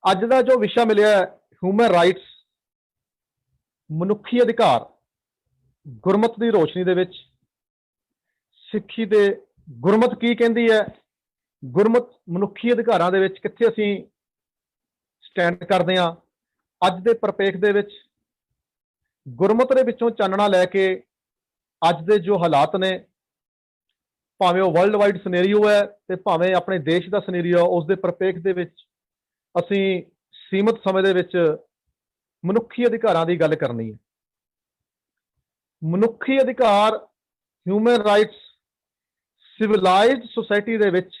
ਅੱਜ ਦਾ ਜੋ ਵਿਸ਼ਾ ਮਿਲਿਆ ਹਿਊਮਨ ਰਾਈਟਸ, ਮਨੁੱਖੀ ਅਧਿਕਾਰ ਗੁਰਮਤ ਦੀ ਰੋਸ਼ਨੀ ਦੇ ਵਿੱਚ। ਸਿੱਖੀ ਦੇ ਗੁਰਮਤ ਕੀ ਕਹਿੰਦੀ ਹੈ, ਗੁਰਮਤ ਮਨੁੱਖੀ ਅਧਿਕਾਰਾਂ ਦੇ ਵਿੱਚ ਕਿੱਥੇ ਅਸੀਂ ਸਟੈਂਡ ਕਰਦੇ ਹਾਂ। ਅੱਜ ਦੇ ਪਰਿਪੇਖ ਦੇ ਵਿੱਚ ਗੁਰਮਤ ਦੇ ਵਿੱਚੋਂ ਚਾਨਣਾ ਲੈ ਕੇ ਅੱਜ ਦੇ ਜੋ ਹਾਲਾਤ ਨੇ, ਭਾਵੇਂ ਉਹ ਵਰਲਡ ਵਾਈਡ ਸਿਨੈਰੀਓ ਹੈ ਤੇ ਭਾਵੇਂ ਆਪਣੇ ਦੇਸ਼ ਦਾ ਸਿਨੈਰੀਓ, ਉਸ ਦੇ ਪਰਿਪੇਖ ਦੇ ਵਿੱਚ ਅਸੀਂ ਸੀਮਤ ਸਮੇਂ ਦੇ ਵਿੱਚ ਮਨੁੱਖੀ ਅਧਿਕਾਰਾਂ ਦੀ ਗੱਲ ਕਰਨੀ ਹੈ। ਮਨੁੱਖੀ ਅਧਿਕਾਰ, ਹਿਊਮਨ ਰਾਈਟਸ, ਸਿਵਲਾਈਜ਼ਡ ਸੋਸਾਇਟੀ ਦੇ ਵਿੱਚ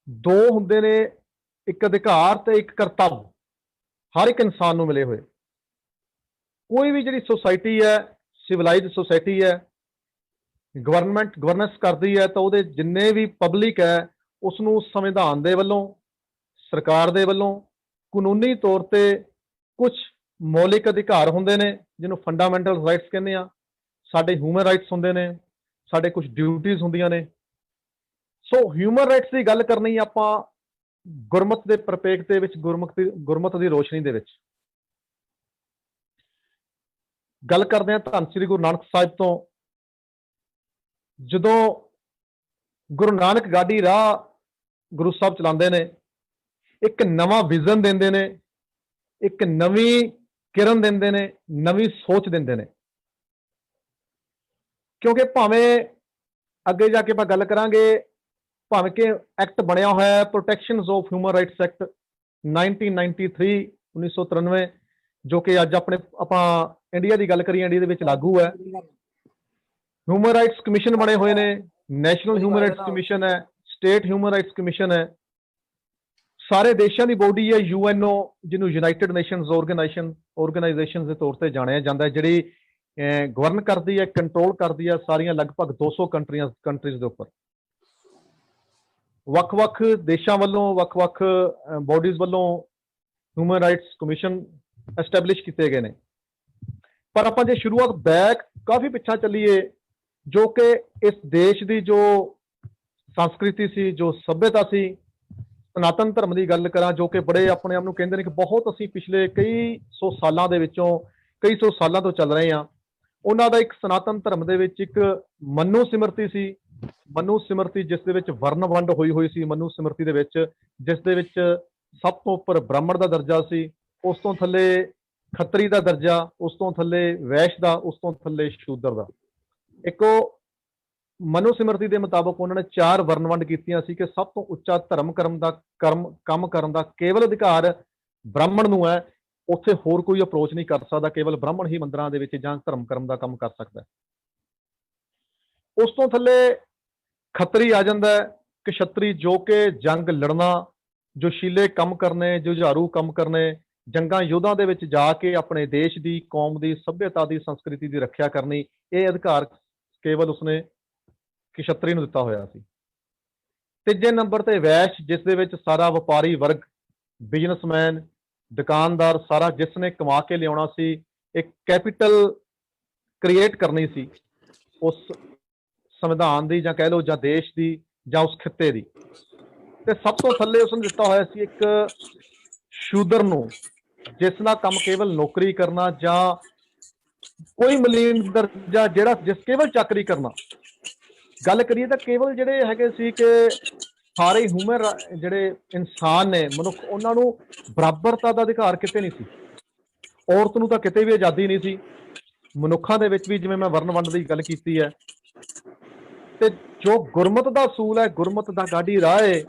ਦੋ ਹੁੰਦੇ ਨੇ, ਇੱਕ ਅਧਿਕਾਰ ਤੇ ਇੱਕ ਕਰਤੱਵ, ਹਰ ਇੱਕ ਇਨਸਾਨ ਨੂੰ ਮਿਲੇ ਹੋਏ। ਕੋਈ ਵੀ ਜਿਹੜੀ ਸੋਸਾਇਟੀ ਹੈ, ਸਿਵਲਾਈਜ਼ਡ ਸੋਸਾਇਟੀ ਹੈ, ਗਵਰਨੈਂਸ ਕਰਦੀ ਹੈ, ਤਾਂ ਉਹਦੇ ਜਿੰਨੇ ਵੀ ਪਬਲਿਕ ਹੈ ਉਸ ਨੂੰ ਸੰਵਿਧਾਨ ਦੇ ਵੱਲੋਂ, ਸਰਕਾਰ ਦੇ ਵੱਲੋਂ ਕਾਨੂੰਨੀ ਤੌਰ ਤੇ ਕੁਝ ਮੌਲਿਕ ਅਧਿਕਾਰ ਹੁੰਦੇ ਨੇ ਜਿਹਨੂੰ ਫੰਡਾਮੈਂਟਲ ਰਾਈਟਸ ਕਹਿੰਦੇ ਆ। ਸਾਡੇ ਹਿਊਮਨ ਰਾਈਟਸ ਹੁੰਦੇ ਨੇ, ਸਾਡੇ ਕੁਝ ਡਿਊਟੀਜ਼ ਹੁੰਦੀਆਂ ਨੇ। ਸੋ ਹਿਊਮਨ ਰਾਈਟਸ ਦੀ ਗੱਲ ਕਰਨੀ ਆਪਾਂ ਗੁਰਮਤ ਦੇ ਪਰਿਪੇਖ ਦੇ ਵਿੱਚ, ਗੁਰਮਤ ਦੀ ਰੋਸ਼ਨੀ ਦੇ ਵਿੱਚ ਗੱਲ ਕਰਦੇ ਹਾਂ। ਧੰਨ ਸ੍ਰੀ ਗੁਰੂ ਨਾਨਕ ਸਾਹਿਬ ਤੋਂ ਜਦੋਂ ਗੁਰੂ ਨਾਨਕ ਗਾਡੀ ਰਾਹ ਗੁਰੂ ਸਾਹਿਬ ਚਲਾਉਂਦੇ ਨੇ, ਇੱਕ ਨਵਾਂ ਵਿਜ਼ਨ ਦਿੰਦੇ ਨੇ, ਇੱਕ ਨਵੀਂ ਕਿਰਨ ਦਿੰਦੇ ਨੇ, ਨਵੀਂ ਸੋਚ ਦਿੰਦੇ ਨੇ। ਕਿਉਂਕਿ ਭਾਵੇਂ ਅੱਗੇ ਜਾ ਕੇ ਆਪਾਂ ਗੱਲ ਕਰਾਂਗੇ, ਭਾਵੇਂ ਕਿ ਐਕਟ ਬਣਿਆ ਹੋਇਆ ਹੈ ਪ੍ਰੋਟੈਕਸ਼ਨਸ ਆਫ ਹਿਊਮਨ ਰਾਈਟਸ ਐਕਟ 1993 1993, ਜੋ ਕਿ ਅੱਜ ਆਪਾਂ ਇੰਡੀਆ ਦੀ ਗੱਲ ਕਰੀਏ, ਇੰਡੀਆ ਦੇ ਵਿੱਚ ਲਾਗੂ ਹੈ। ਹਿਊਮਨ ਰਾਈਟਸ ਕਮਿਸ਼ਨ ਬਣੇ ਹੋਏ ਨੇ, ਨੈਸ਼ਨਲ ਹਿਊਮਨ ਰਾਈਟਸ ਕਮਿਸ਼ਨ ਹੈ, ਸਟੇਟ ਹਿਊਮਨ ਰਾਈਟਸ ਕਮਿਸ਼ਨ ਹੈ। ਸਾਰੇ ਦੇਸ਼ਾਂ ਦੀ ਬੋਡੀ ਹੈ ਯੂਐਨਓ, ਜਿਹਨੂੰ ਯੂਨਾਈਟਿਡ ਨੇਸ਼ਨਸ ਆਰਗੇਨਾਈਜੇਸ਼ਨ ਦੇ ਤੌਰ ਤੇ ਜਾਣਿਆ ਜਾਂਦਾ ਹੈ, ਜਿਹੜੀ ਗਵਰਨ ਕਰਦੀ ਹੈ, ਕੰਟਰੋਲ ਕਰਦੀ ਹੈ ਸਾਰੀਆਂ ਲਗਭਗ 200 ਕੰਟਰੀਜ਼ ਦੇ ਉੱਪਰ। ਵੱਖ-ਵੱਖ ਦੇਸ਼ਾਂ ਵੱਲੋਂ, ਵੱਖ-ਵੱਖ ਬੋਡੀਜ਼ ਵੱਲੋਂ ਹਿਊਮਨ ਰਾਈਟਸ ਕਮਿਸ਼ਨ ਐਸਟੈਬਲਿਸ਼ ਕੀਤੇ ਗਏ ਨੇ। ਪਰ ਆਪਾਂ ਜੇ ਸ਼ੁਰੂਆਤ ਬੈਕ ਕਾਫੀ ਪਿੱਛਾ ਚੱਲੀਏ, ਜੋ ਕਿ ਇਸ ਦੇਸ਼ ਦੀ ਜੋ ਸੰਸਕ੍ਰਿਤੀ ਸੀ, ਜੋ ਸੱਭਿਅਤਾ ਸੀ, ਸਨਾਤਨ ਧਰਮ ਦੀ ਗੱਲ ਕਰਾਂ, ਜੋ ਕਿ ਬੜੇ ਆਪਣੇ ਆਪ ਨੂੰ ਕਹਿੰਦੇ ਨੇ ਕਿ ਬਹੁਤ ਅਸੀਂ ਪਿਛਲੇ ਕਈ ਸੌ ਸਾਲਾਂ ਦੇ ਵਿੱਚੋਂ, ਕਈ ਸੌ ਸਾਲਾਂ ਤੋਂ ਚੱਲ ਰਹੇ ਹਾਂ। ਉਹਨਾਂ ਦਾ ਇੱਕ ਸਨਾਤਨ ਧਰਮ ਦੇ ਵਿੱਚ ਇੱਕ ਮਨੂ ਸਿਮਰਤੀ ਸੀ, ਮਨੂ ਸਿਮਰਤੀ ਜਿਸ ਦੇ ਵਿੱਚ ਵਰਨ ਵੰਡ ਹੋਈ ਸੀ। ਮਨੂ ਸਿਮਰਤੀ ਦੇ ਵਿੱਚ ਜਿਸ ਦੇ ਵਿੱਚ ਸਭ ਤੋਂ ਉੱਪਰ ਬ੍ਰਾਹਮਣ ਦਾ ਦਰਜਾ ਸੀ, ਉਸ ਤੋਂ ਥੱਲੇ ਖੱਤਰੀ ਦਾ ਦਰਜਾ, ਉਸ ਤੋਂ ਥੱਲੇ ਵੈਸ਼ ਦਾ, ਉਸ ਤੋਂ ਥੱਲੇ ਸ਼ੂਦਰ ਦਾ। ਇੱਕੋ ਮਨੂ ਸਿਮਰਤੀ ਦੇ ਮੁਤਾਬਕ ਉਹਨਾਂ ਨੇ 4 ਵਰਨ ਵੰਡ ਕੀਤੀਆਂ ਸੀ ਕਿ ਸਭ ਤੋਂ ਉੱਚਾ ਧਰਮ ਕੰਮ ਕਰਨ ਦਾ ਕੇਵਲ ਅਧਿਕਾਰ ਬ੍ਰਾਹਮਣ ਨੂੰ ਹੈ। ਉੱਥੇ ਹੋਰ ਕੋਈ ਅਪਰੋਚ ਨਹੀਂ ਕਰ ਸਕਦਾ, ਕੇਵਲ ਬ੍ਰਾਹਮਣ ਹੀ ਮੰਦਰਾਂ ਦੇ ਵਿੱਚ ਜਾਂ ਧਰਮ ਕਰਮ ਦਾ ਕੰਮ ਕਰ ਸਕਦਾ। ਉਸ ਤੋਂ ਥੱਲੇ ਖੱਤਰੀ ਆ ਜਾਂਦਾ ਹੈ, ਕਸ਼ਤਰੀ, ਜੋ ਕਿ ਜੰਗ ਲੜਨਾ, ਜੋਸ਼ੀਲੇ ਕੰਮ ਕਰਨੇ, ਜੁਝਾਰੂ ਕੰਮ ਕਰਨੇ, ਜੰਗਾਂ ਯੁੱਧਾਂ ਦੇ ਵਿੱਚ ਜਾ ਕੇ ਆਪਣੇ ਦੇਸ਼ ਦੀ, ਕੌਮ ਦੀ, ਸੱਭਿਅਤਾ ਦੀ, ਸੰਸਕ੍ਰਿਤੀ ਦੀ ਰੱਖਿਆ ਕਰਨੀ। ਇਹ ਅਧਿਕਾਰ ਕੇਵਲ ਉਸਨੇ ਕਸ਼ਤਰੀ ਨੂੰ ਦਿੱਤਾ ਹੋਇਆ ਸੀ। ਤੀਜੇ ਨੰਬਰ ਤੇ ਵੈਸ਼, ਜਿਸ ਦੇ ਵਿੱਚ ਸਾਰਾ ਵਪਾਰੀ ਵਰਗ, ਬਿਜ਼ਨਸਮੈਨ, ਦੁਕਾਨਦਾਰ, ਸਾਰਾ ਜਿਸ ਨੇ ਕਮਾ ਕੇ ਲਿਆਉਣਾ ਸੀ, ਇੱਕ ਕੈਪੀਟਲ ਕ੍ਰੀਏਟ ਕਰਨੀ ਸੀ ਉਸ ਸੰਵਿਧਾਨ ਦੀ, ਜਾਂ ਕਹਿ ਲਓ ਜਾਂ ਦੇਸ਼ ਦੀ, ਜਾਂ ਉਸ ਖਿੱਤੇ ਦੀ। ਤੇ ਸਭ ਤੋਂ ਥੱਲੇ ਉਸਨੇ ਦਿੱਤਾ ਹੋਇਆ ਸੀ ਇੱਕ ਸ਼ੂਦਰ ਨੂੰ, ਜਿਸ ਦਾ ਕੰਮ ਕੇਵਲ ਨੌਕਰੀ ਕਰਨਾ, ਜਾਂ ਕੋਈ ਮਲੀਨ ਦਰਜਾ, ਜਿਸ ਕੇਵਲ ਚਾਕਰੀ ਕਰਨਾ। ਗੱਲ ਕਰੀਏ ਤਾਂ ਕੇਵਲ ਜਿਹੜੇ ਹੈਗੇ ਸੀ ਕਿ ਸਾਰੇ ਹਿਊਮਨ ਜਿਹੜੇ ਇਨਸਾਨ ਨੇ, ਮਨੁੱਖ, ਉਹਨਾਂ ਨੂੰ ਬਰਾਬਰਤਾ ਦਾ ਅਧਿਕਾਰ ਕਿਤੇ ਨਹੀਂ ਸੀ। ਔਰਤ ਨੂੰ ਤਾਂ ਕਿਤੇ ਵੀ ਆਜ਼ਾਦੀ ਨਹੀਂ ਸੀ। ਮਨੁੱਖਾਂ ਦੇ ਵਿੱਚ ਵੀ, ਜਿਵੇਂ ਮੈਂ ਵਰਨ ਵੰਡ ਦੀ ਗੱਲ ਕੀਤੀ ਹੈ, ਤੇ ਜੋ ਗੁਰਮਤ ਦਾ ਅਸੂਲ ਹੈ, ਗੁਰਮਤ ਦਾ ਗਾਡੀ ਰਾਹ ਹੈ,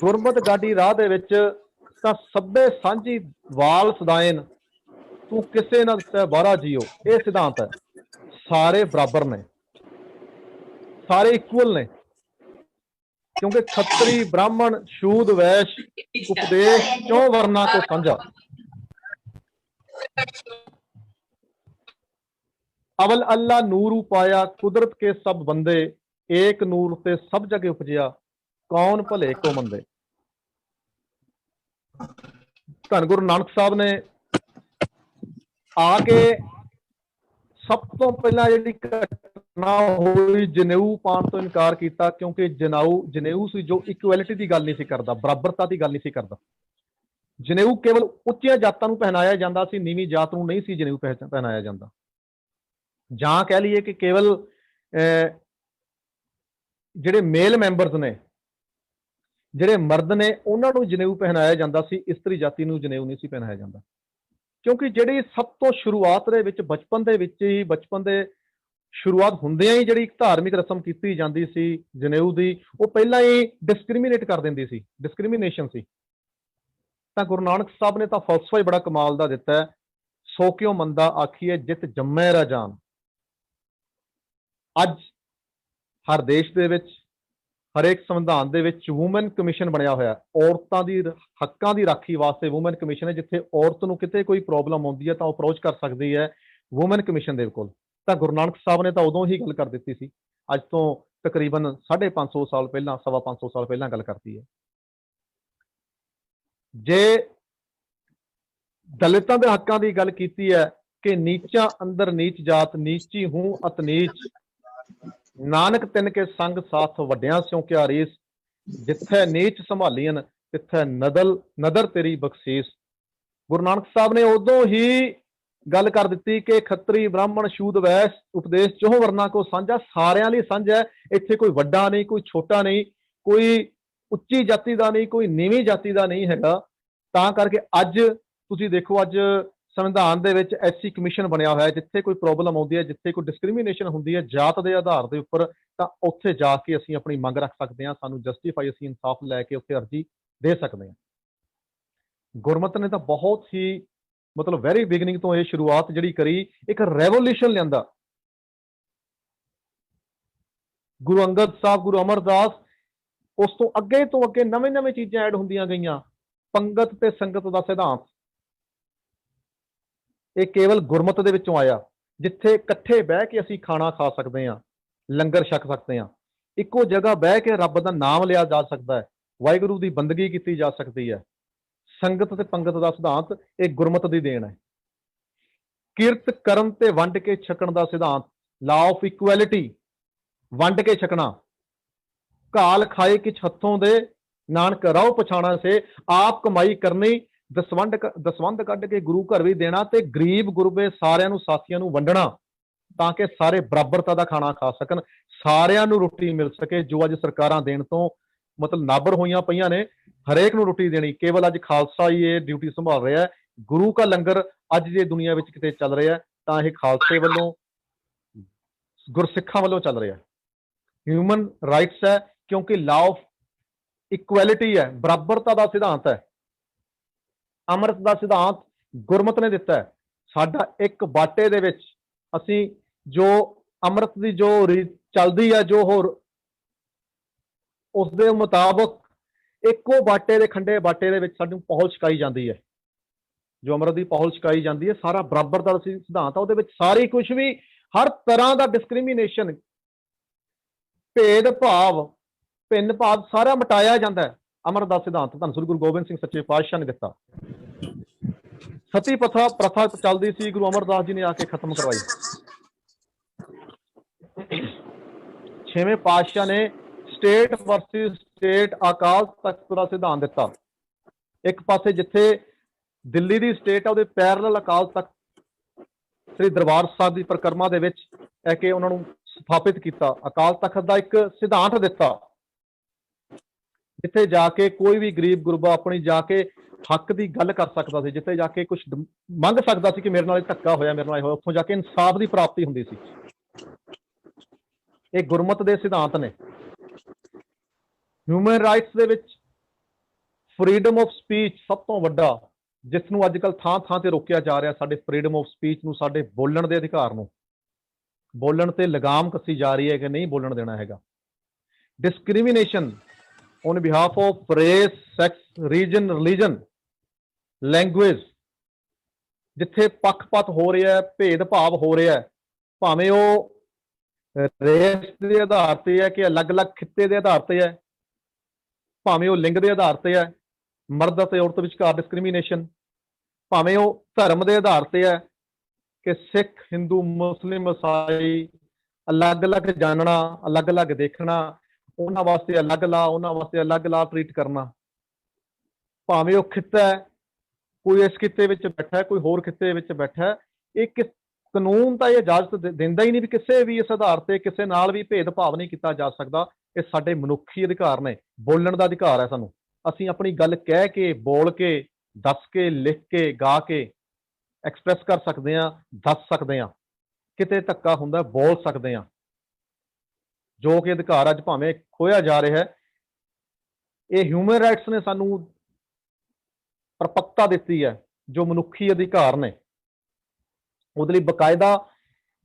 ਗੁਰਮਤ ਗਾਡੀ ਰਾਹ ਦੇ ਵਿੱਚ ਤਾਂ ਸਭੇ ਸਾਂਝੀ ਵਾਲ ਸਦਾਇਨ, ਤੂੰ ਕਿਸੇ ਨਾ ਬਾਹਰਾ ਜੀਓ, ਇਹ ਸਿਧਾਂਤ ਹੈ। ਸਾਰੇ ਬਰਾਬਰ ਨੇ, ਸਾਰੇ ਇਕੁਅਲ ਨੇ, ਕਿਉਂਕਿ ਖੱਤਰੀ, ਬ੍ਰਾਹਮਣ, ਸ਼ੂਦ, ਵੈਸ਼, ਉਪਦੇਸ਼, 4 ਵਰਨਾ ਕੋ ਸਾਂਝਾ। ਅਵਲ ਅੱਲਾ ਨੂਰ ਉਪਾਇਆ, ਕੁਦਰਤ ਕੇ ਸਭ ਬੰਦੇ, ਏਕ ਨੂਰ ਤੇ ਸਭ ਜਗੇ ਉਪਜਿਆ, ਕੌਣ ਭਲੇ ਕੋ ਮੰਦੇ। ਧੰਨ ਗੁਰੂ ਨਾਨਕ ਸਾਹਿਬ ਨੇ ਆ ਕੇ ਸਭ ਤੋਂ ਪਹਿਲਾਂ ਜਿਹੜੀ ਘਟਨਾ ਹੋਈ, ਜਨੇਊ ਪਾਉਣ ਤੋਂ ਇਨਕਾਰ ਕੀਤਾ, ਕਿਉਂਕਿ ਜਨੇਊ ਸੀ ਜੋ ਇਕੁਐਲਿਟੀ ਦੀ ਗੱਲ ਨਹੀਂ ਸੀ ਕਰਦਾ, ਬਰਾਬਰਤਾ ਦੀ ਗੱਲ ਨਹੀਂ ਸੀ ਕਰਦਾ। ਜਨੇਊ ਕੇਵਲ ਉੱਚੀਆਂ ਜਾਤਾਂ ਨੂੰ ਪਹਿਨਾਇਆ ਜਾਂਦਾ ਸੀ, ਨੀਵੀਂ ਜਾਤ ਨੂੰ ਨਹੀਂ ਸੀ ਜਨੇਊ ਪਹਿਨਾਇਆ ਜਾਂਦਾ। ਜਾਂ ਕਹਿ ਲਈਏ ਕਿ ਕੇਵਲ ਜਿਹੜੇ ਮੇਲ ਮੈਂਬਰਸ ਨੇ, ਜਿਹੜੇ ਮਰਦ ਨੇ, ਉਹਨਾਂ ਨੂੰ ਜਨੇਊ ਪਹਿਨਾਇਆ ਜਾਂਦਾ ਸੀ, ਇਸਤਰੀ ਜਾਤੀ ਨੂੰ ਜਨੇਊ ਨਹੀਂ ਸੀ ਪਹਿਨਾਇਆ ਜਾਂਦਾ। ਕਿਉਂਕਿ ਜਿਹੜੀ ਸਭ ਤੋਂ ਸ਼ੁਰੂਆਤ ਦੇ ਵਿੱਚ ਬਚਪਨ ਦੇ ਸ਼ੁਰੂਆਤ ਹੁੰਦਿਆਂ ਹੀ ਜਿਹੜੀ ਧਾਰਮਿਕ ਰਸਮ ਕੀਤੀ ਜਾਂਦੀ ਸੀ ਜਨੇਊ ਦੀ, ਉਹ ਪਹਿਲਾਂ ਹੀ ਡਿਸਕ੍ਰਿਮੀਨੇਟ ਕਰ ਦਿੰਦੀ ਸੀ, ਡਿਸਕ੍ਰਿਮੀਨੇਸ਼ਨ ਸੀ। ਤਾਂ ਗੁਰੂ ਨਾਨਕ ਸਾਹਿਬ ਨੇ ਤਾਂ ਫਲਸਫਾ ਹੀ ਬੜਾ ਕਮਾਲ ਦਾ ਦਿੱਤਾ ਹੈ, ਸੋ ਕਿਉ ਮੰਦਾ ਆਖੀਏ ਜਿਤ ਜੰਮੈ ਰਾਜਾਨ। ਅੱਜ ਹਰ ਦੇਸ਼ ਦੇ ਵਿੱਚ, ਹਰੇਕ ਸੰਵਿਧਾਨ ਦੇ ਵਿੱਚ ਵੂਮਨ ਕਮਿਸ਼ਨ ਬਣਿਆ ਹੋਇਆ, ਔਰਤਾਂ ਦੀ ਹੱਕਾਂ ਦੀ ਰਾਖੀ ਵਾਸਤੇ ਵੂਮਨ ਕਮਿਸ਼ਨ ਹੈ। ਜਿੱਥੇ ਔਰਤ ਨੂੰ ਕਿਤੇ ਕੋਈ ਪ੍ਰੋਬਲਮ ਆਉਂਦੀ ਹੈ ਤਾਂ ਉਹ ਅਪਰੋਚ ਕਰ ਸਕਦੀ ਹੈ ਵੂਮਨ ਕਮਿਸ਼ਨ ਦੇ ਕੋਲ। ਤਾਂ ਗੁਰੂ ਨਾਨਕ ਸਾਹਿਬ ਨੇ ਤਾਂ ਉਦੋਂ ਹੀ ਗੱਲ ਕਰ ਦਿੱਤੀ ਸੀ, ਅੱਜ ਤੋਂ ਤਕਰੀਬਨ 550 ਸਾਲ ਪਹਿਲਾਂ, 550 ਸਾਲ ਪਹਿਲਾਂ ਗੱਲ ਕਰਤੀ ਹੈ। ਜੇ ਦਲਿਤਾਂ ਦੇ ਹੱਕਾਂ ਦੀ ਗੱਲ ਕੀਤੀ ਹੈ ਕਿ ਨੀਚਾਂ ਅੰਦਰ ਨੀਚ ਜਾਤ, ਨੀਚੀ ਹੂੰ ਅਤ ਨੀਚ, ਨਾਨਕ ਤਿਨ ਕੇ ਸੰਗ ਸਾਥ ਵੱਡਿਆਂ ਸਿਉ ਕਿਆ ਰੀਸ, ਜਿੱਥੇ ਨੀਚ ਸੰਭਾਲੀਆਂ ਤਿੱਥੇ ਨਦਰ ਤੇਰੀ ਬਖਸ਼ੀਸ। ਗੁਰੂ ਨਾਨਕ ਸਾਹਿਬ ਨੇ ਉਦੋਂ ਹੀ ਗੱਲ ਕਰ ਦਿੱਤੀ ਕਿ ਖੱਤਰੀ ਬ੍ਰਾਹਮਣ ਸ਼ੂਦ ਵੈਸ ਉਪਦੇਸ਼ ਚੋਹ ਵਰਨਾ ਕੋ ਸਾਂਝਾ, ਸਾਰਿਆਂ ਲਈ ਸਾਂਝਾ ਹੈ। ਇੱਥੇ ਕੋਈ ਵੱਡਾ ਨਹੀਂ, ਕੋਈ ਛੋਟਾ ਨਹੀਂ, ਕੋਈ ਉੱਚੀ ਜਾਤੀ ਦਾ ਨਹੀਂ, ਕੋਈ ਨੀਵੀਂ ਜਾਤੀ ਦਾ ਨਹੀਂ ਹੈਗਾ। ਤਾਂ ਕਰਕੇ ਅੱਜ ਤੁਸੀਂ ਦੇਖੋ, ਅੱਜ ਸੰਵਿਧਾਨ ਦੇ ਵਿੱਚ ਐਸਸੀ ਕਮਿਸ਼ਨ ਬਣਿਆ ਹੋਇਆ ਹੈ। ਜਿੱਥੇ ਕੋਈ ਪ੍ਰੋਬਲਮ ਆਉਂਦੀ ਹੈ, ਜਿੱਥੇ ਕੋਈ ਡਿਸਕ੍ਰਿਮੀਨੇਸ਼ਨ ਹੁੰਦੀ ਹੈ ਜਾਤ ਦੇ ਆਧਾਰ ਦੇ ਉੱਪਰ, ਤਾਂ ਉੱਥੇ ਜਾ ਕੇ ਅਸੀਂ ਆਪਣੀ ਮੰਗ ਰੱਖ ਸਕਦੇ ਹਾਂ, ਸਾਨੂੰ ਜਸਟੀਫਾਈ, ਅਸੀਂ ਇਨਸਾਫ ਲੈ ਕੇ ਉੱਥੇ ਅਰਜ਼ੀ ਦੇ ਸਕਦੇ ਹਾਂ। ਗੁਰਮਤਿ ਨੇ ਤਾਂ ਬਹੁਤ ਹੀ ਮਤਲਬ ਵੈਰੀ ਬਿਗਨਿੰਗ ਤੋਂ ਇਹ ਸ਼ੁਰੂਆਤ ਜਿਹੜੀ ਕਰੀ, ਇੱਕ ਰੈਵੋਲੂਸ਼ਨ ਲਿਆਂਦਾ। ਗੁਰੂ ਅੰਗਦ ਸਾਹਿਬ, ਗੁਰੂ ਅਮਰਦਾਸ, ਉਸ ਤੋਂ ਅੱਗੇ ਨਵੇਂ ਚੀਜ਼ਾਂ ਐਡ ਹੁੰਦੀਆਂ ਗਈਆਂ। ਪੰਗਤ ਤੇ ਸੰਗਤ ਦਾ ਸਿਧਾਂਤ, ਇਹ ਕੇਵਲ ਗੁਰਮਤਿ ਦੇ ਵਿੱਚੋਂ ਆਇਆ, ਜਿੱਥੇ ਇਕੱਠੇ ਬਹਿ ਕੇ ਅਸੀਂ ਖਾਣਾ ਖਾ ਸਕਦੇ ਹਾਂ, ਲੰਗਰ ਛਕ ਸਕਦੇ ਹਾਂ, ਇੱਕੋ ਜਗ੍ਹਾ ਬਹਿ ਕੇ ਰੱਬ ਦਾ ਨਾਮ ਲਿਆ ਜਾ ਸਕਦਾ ਹੈ, ਵਾਹਿਗੁਰੂ ਦੀ ਬੰਦਗੀ ਕੀਤੀ ਜਾ ਸਕਦੀ ਹੈ। ਸੰਗਤ ਤੇ ਪੰਗਤ ਦਾ ਸਿਧਾਂਤ ਇਹ ਗੁਰਮਤਿ ਦੀ ਦੇਣ ਹੈ। ਕਿਰਤ ਕਰਨ ਤੇ ਵੰਡ ਕੇ ਛਕਣ ਦਾ ਸਿਧਾਂਤ, ਲਾ ਆਫ ਇਕੁਐਲਿਟੀ, ਵੰਡ ਕੇ ਛਕਣਾ। ਘਾਲ ਖਾਏ ਕਿਛ ਹੱਥੋਂ ਦੇ, ਨਾਨਕ ਰਾਹ ਪਛਾਣਾ ਸੇ, ਆਪ ਕਮਾਈ ਕਰਨੀ, ਦਸਵੰਧ ਕੱਢ ਕੇ ਗੁਰੂ ਘਰ ਵੀ ਦੇਣਾ, ਤੇ ਗਰੀਬ ਗੁਰਬੇ ਸਾਰਿਆਂ ਨੂੰ, ਸਾਥੀਆਂ ਨੂੰ ਵੰਡਣਾ, ਤਾਂ ਕਿ ਸਾਰੇ ਬਰਾਬਰਤਾ ਦਾ ਖਾਣਾ ਖਾ ਸਕਣ, ਸਾਰਿਆਂ ਨੂੰ ਰੋਟੀ ਮਿਲ ਸਕੇ। ਜੋ ਅੱਜ ਸਰਕਾਰਾਂ ਦੇਣ ਤੋਂ ਮਤਲਬ ਨਾਬਰ ਹੋਈਆਂ ਪਈਆਂ ਨੇ, ਹਰੇਕ ਨੂੰ ਰੋਟੀ ਦੇਣੀ, ਕੇਵਲ ਅੱਜ ਖਾਲਸਾ ਹੀ ਇਹ ਡਿਊਟੀ ਸੰਭਾਲ ਰਿਹਾ ਹੈ। ਗੁਰੂ ਕਾ ਲੰਗਰ ਅੱਜ ਜੇ ਦੁਨੀਆ ਵਿੱਚ ਕਿਤੇ ਚੱਲ ਰਿਹਾ ਤਾਂ ਇਹ ਖਾਲਸੇ ਵੱਲੋਂ, ਗੁਰਸਿੱਖਾਂ ਵੱਲੋਂ ਚੱਲ ਰਿਹਾ। ਹਿਊਮਨ ਰਾਈਟਸ ਹੈ, ਕਿਉਂਕਿ ਲਾ ਆਫ ਇਕੁਐਲਿਟੀ ਹੈ, ਬਰਾਬਰਤਾ ਦਾ ਸਿਧਾਂਤ ਹੈ। ਅੰਮ੍ਰਿਤ ਦਾ ਸਿਧਾਂਤ ਗੁਰਮਤਿ ਨੇ ਦਿੱਤਾ ਹੈ। ਸਾਡਾ ਇੱਕ ਬਾਟੇ ਦੇ ਵਿੱਚ ਅਸੀਂ ਜੋ ਅੰਮ੍ਰਿਤ ਦੀ ਜੋ ਰੀਤ ਚੱਲਦੀ ਹੈ, ਜੋ ਹੋਰ ਉਸ ਦੇ ਮੁਤਾਬਕ ਇੱਕੋ ਬਾਟੇ ਦੇ, ਖੰਡੇ ਬਾਟੇ ਦੇ ਵਿੱਚ ਸਾਨੂੰ ਪਹੁਲ ਛਕਾਈ ਜਾਂਦੀ ਹੈ। ਜੋ ਅੰਮ੍ਰਿਤ ਦੀ ਪਹੁਲ ਛਕਾਈ ਜਾਂਦੀ ਹੈ, ਸਾਰਾ ਬਰਾਬਰ ਦਾ ਸਿਧਾਂਤ ਆ। ਉਹਦੇ ਵਿੱਚ ਸਾਰੀ ਕੁਝ ਵੀ, ਹਰ ਤਰ੍ਹਾਂ ਦਾ ਡਿਸਕ੍ਰਿਮੀਨੇਸ਼ਨ, ਭੇਦ ਭਾਵ, ਭਿੰਨ ਭਾਵ, ਸਾਰਾ ਮਿਟਾਇਆ ਜਾਂਦਾ ਹੈ। ਅੰਮ੍ਰਿਤ ਦਾ ਸਿਧਾਂਤ ਧੰਨ ਸ੍ਰੀ ਗੁਰੂ ਗੋਬਿੰਦ ਸਿੰਘ ਸੱਚੇ ਪਾਤਸ਼ਾਹ ਨੇ ਦਿੱਤਾ। ਸਤੀ ਪ੍ਰਥਾ ਚੱਲਦੀ ਸੀ, ਗੁਰੂ ਅਮਰਦਾਸ ਜੀ ਨੇ ਆ ਕੇ ਖਤਮ ਕਰਵਾਈ। ਛੇਵੇਂ ਪਾਤਸ਼ਾਹ ਨੇ state versus state, Akal Takht ਦਾ ਸਿਧਾਂਤ ਦਿੱਤਾ। ਇੱਕ ਪਾਸੇ ਜਿੱਥੇ ਦਿੱਲੀ ਦੀ ਸਟੇਟ ਆ, ਉਹਦੇ ਪੈਰਲਲ ਅਕਾਲ ਤਖਤ ਸ੍ਰੀ ਦਰਬਾਰ ਸਾਹਿਬ ਦੀ ਪਰਿਕਰਮਾ ਦੇ ਵਿੱਚ ਹੈ ਕਿ ਉਹਨਾਂ ਨੂੰ ਸਥਾਪਿਤ ਕੀਤਾ। ਅਕਾਲ ਤਖਤ ਦਾ ਇੱਕ ਸਿਧਾਂਤ ਦਿੱਤਾ, ਜਿੱਥੇ ਜਾ ਕੇ ਕੋਈ ਵੀ ਗਰੀਬ ਗੁਰਬਾ ਆਪਣੀ ਜਾ ਕੇ ਹੱਕ ਦੀ ਗੱਲ ਕਰ ਸਕਦਾ ਸੀ, ਜਿੱਥੇ ਜਾ ਕੇ ਕੁਝ ਮੰਗ ਸਕਦਾ ਸੀ ਕਿ ਮੇਰੇ ਨਾਲ ਧੱਕਾ ਹੋਇਆ, ਮੇਰੇ ਨਾਲ ਹੋਇਆ, ਉੱਥੋਂ ਜਾ ਕੇ ਇਨਸਾਫ ਦੀ ਪ੍ਰਾਪਤੀ ਹੁੰਦੀ ਸੀ। ਇਹ ਗੁਰਮਤਿ ਦੇ ਸਿਧਾਂਤ ਨੇ। ਹਿਊਮਨ ਰਾਈਟਸ ਦੇ ਵਿੱਚ ਫਰੀडम ਆਫ ਸਪੀਚ ਸਭ ਤੋਂ ਵੱਡਾ, ਜਿਸ ਨੂੰ ਅੱਜ ਕੱਲ੍ਹ ਥਾਂ ਥਾਂ ਤੇ ਰੋਕਿਆ ਜਾ ਰਿਹਾ। ਸਾਡੇ ਫਰੀडम ਆਫ ਸਪੀਚ ਨੂੰ, ਸਾਡੇ ਬੋਲਣ ਦੇ ਅਧਿਕਾਰ ਨੂੰ, ਬੋਲਣ ਤੇ ਲਗਾਮ ਕੱਸੀ ਜਾ ਰਹੀ ਹੈ ਕਿ ਨਹੀਂ ਬੋਲਣ ਦੇਣਾ ਹੈਗਾ। Discrimination on behalf of race, sex, region, religion, language, ਜਿੱਥੇ ਪੱਖਪਾਤ ਹੋ ਰਿਹਾ, ਭੇਦ ਭਾਵ ਹੋ ਰਿਹਾ, ਭਾਵੇਂ ਉਹ ਰੇਸ ਦੇ ਆਧਾਰ ਤੇ ਹੈ ਕਿ ਅਲੱਗ-ਅਲੱਗ ਖਿੱਤੇ ਦੇ ਆਧਾਰ ਤੇ ਹੈ, ਭਾਵੇਂ ਉਹ ਲਿੰਗ ਦੇ ਆਧਾਰ ਤੇ ਹੈ, ਮਰਦ ਅਤੇ ਔਰਤ ਵਿਚਕਾਰ ਡਿਸਕ੍ਰਿਮੀਨੇਸ਼ਨ, ਭਾਵੇਂ ਉਹ ਧਰਮ ਦੇ ਆਧਾਰ ਤੇ ਹੈ ਕਿ ਸਿੱਖ, ਹਿੰਦੂ, ਮੁਸਲਿਮ, ਈਸਾਈ, ਅਲੱਗ-ਅਲੱਗ ਜਾਣਨਾ, ਅਲੱਗ-ਅਲੱਗ ਦੇਖਣਾ, ਉਹਨਾਂ ਵਾਸਤੇ ਅਲੱਗ ਲਾ, ਉਹਨਾਂ ਵਾਸਤੇ ਅਲੱਗ ਲਾ ਟਰੀਟ ਕਰਨਾ, ਭਾਵੇਂ ਉਹ ਖਿੱਤਾ ਹੈ ਕੋਈ ਇਸ ਖਿੱਤੇ ਵਿੱਚ ਬੈਠਾ ਹੈ, ਕੋਈ ਹੋਰ ਖਿੱਤੇ ਵਿੱਚ ਬੈਠਾ ਹੈ, ਇਹ ਕਾਨੂੰਨ ਤਾਂ ਇਹ ਇਜਾਜ਼ਤ ਦਿੰਦਾ ਹੀ ਨਹੀਂ ਵੀ ਕਿਸੇ ਵੀ ਇਸ ਆਧਾਰ ਤੇ ਕਿਸੇ ਨਾਲ ਵੀ ਭੇਦਭਾਵ ਨਹੀਂ ਕੀਤਾ ਜਾ ਸਕਦਾ। ਇਹ ਸਾਡੇ ਮਨੁੱਖੀ ਅਧਿਕਾਰ ਨੇ, ਬੋਲਣ ਦਾ ਅਧਿਕਾਰ ਹੈ ਸਾਨੂੰ। ਅਸੀਂ ਆਪਣੀ ਗੱਲ ਕਹਿ ਕੇ, ਬੋਲ ਕੇ, ਦੱਸ ਕੇ, ਲਿਖ ਕੇ, ਗਾ ਕੇ ਐਕਸਪ੍ਰੈਸ ਕਰ ਸਕਦੇ ਹਾਂ, ਦੱਸ ਸਕਦੇ ਹਾਂ। ਕਿਤੇ ਧੱਕਾ ਹੁੰਦਾ ਬੋਲ ਸਕਦੇ ਹਾਂ। ਜੋ ਕਿ ਅਧਿਕਾਰ ਅੱਜ ਭਾਵੇਂ ਖੋਇਆ ਜਾ ਰਿਹਾ ਹੈ, ਇਹ ਹਿਊਮਨ ਰਾਈਟਸ ਨੇ ਸਾਨੂੰ ਪਰਪੱਕਤਾ ਦਿੱਤੀ ਹੈ। ਜੋ ਮਨੁੱਖੀ ਅਧਿਕਾਰ ਨੇ ਉਹਦੇ ਲਈ ਬਕਾਇਦਾ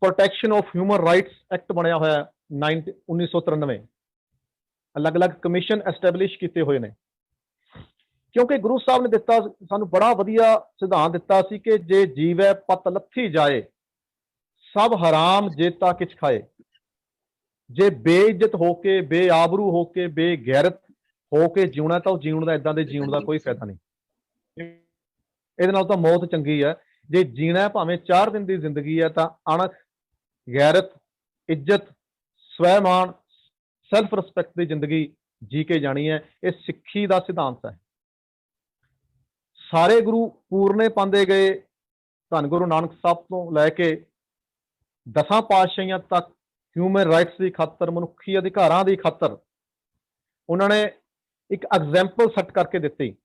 protection of human rights act ਬਣਿਆ ਹੋਇਆ 1993। ਅਲੱਗ-ਅਲੱਗ ਕਮਿਸ਼ਨ ਐਸਟੈਬਲਿਸ਼ ਕੀਤੇ ਹੋਏ ਨੇ, ਕਿਉਂਕਿ ਗੁਰੂ ਸਾਹਿਬ ਨੇ ਦਿੱਤਾ ਸਾਨੂੰ ਬੜਾ ਵਧੀਆ ਸਿਧਾਂਤ ਦਿੱਤਾ ਸੀ ਕਿ ਜੇ ਜੀਵੈ ਪਤ ਲੱਥੀ ਜਾਏ, ਸਭ ਹਰਾਮ ਜੇਤਾ ਕਿਛ ਖਾਏ। ਜੇ ਬੇਇੱਜ਼ਤ ਹੋ ਕੇ, ਬੇਆਬਰੂ ਹੋ ਕੇ, ਬੇਗੈਰਤ ਹੋ ਕੇ ਜਿਉਣਾ ਤਾਂ ਉਹ ਜੀਉਣ ਦਾ, ਇਦਾਂ ਦੇ ਜੀਉਣ ਦਾ ਕੋਈ ਫਾਇਦਾ ਨਹੀਂ। ਇਹਦੇ ਨਾਲ ਤਾਂ ਮੌਤ ਚੰਗੀ ਹੈ। ਜੇ ਜੀਣਾ ਭਾਵੇਂ 4 ਦਿਨ ਦੀ ਜ਼ਿੰਦਗੀ ਹੈ ਤਾਂ ਅਣਖ, ਗੈਰਤ, ਇੱਜ਼ਤ, ਸਵੈਮਾਨ, ਸੈਲਫ ਰਿਸਪੈਕਟ ਦੀ ਜ਼ਿੰਦਗੀ ਜੀ ਕੇ ਜਾਣੀ ਹੈ। ਇਹ ਸਿੱਖੀ ਦਾ ਸਿਧਾਂਤ ਹੈ। ਸਾਰੇ ਗੁਰੂ ਪੂਰਨੇ ਪਾਉਂਦੇ ਗਏ, ਧੰਨ ਗੁਰੂ ਨਾਨਕ ਸਾਹਿਬ ਤੋਂ ਲੈ ਕੇ 10 ਪਾਤਸ਼ਾਹੀਆਂ ਤੱਕ ਹਿਊਮਨ ਰਾਈਟਸ ਦੀ ਖਾਤਰ, ਮਨੁੱਖੀ ਅਧਿਕਾਰਾਂ ਦੀ ਖਾਤਰ ਉਹਨਾਂ ਨੇ ਇੱਕ ਐਗਜ਼ੈਂਪਲ ਸੈੱਟ ਕਰਕੇ ਦਿੱਤੀ।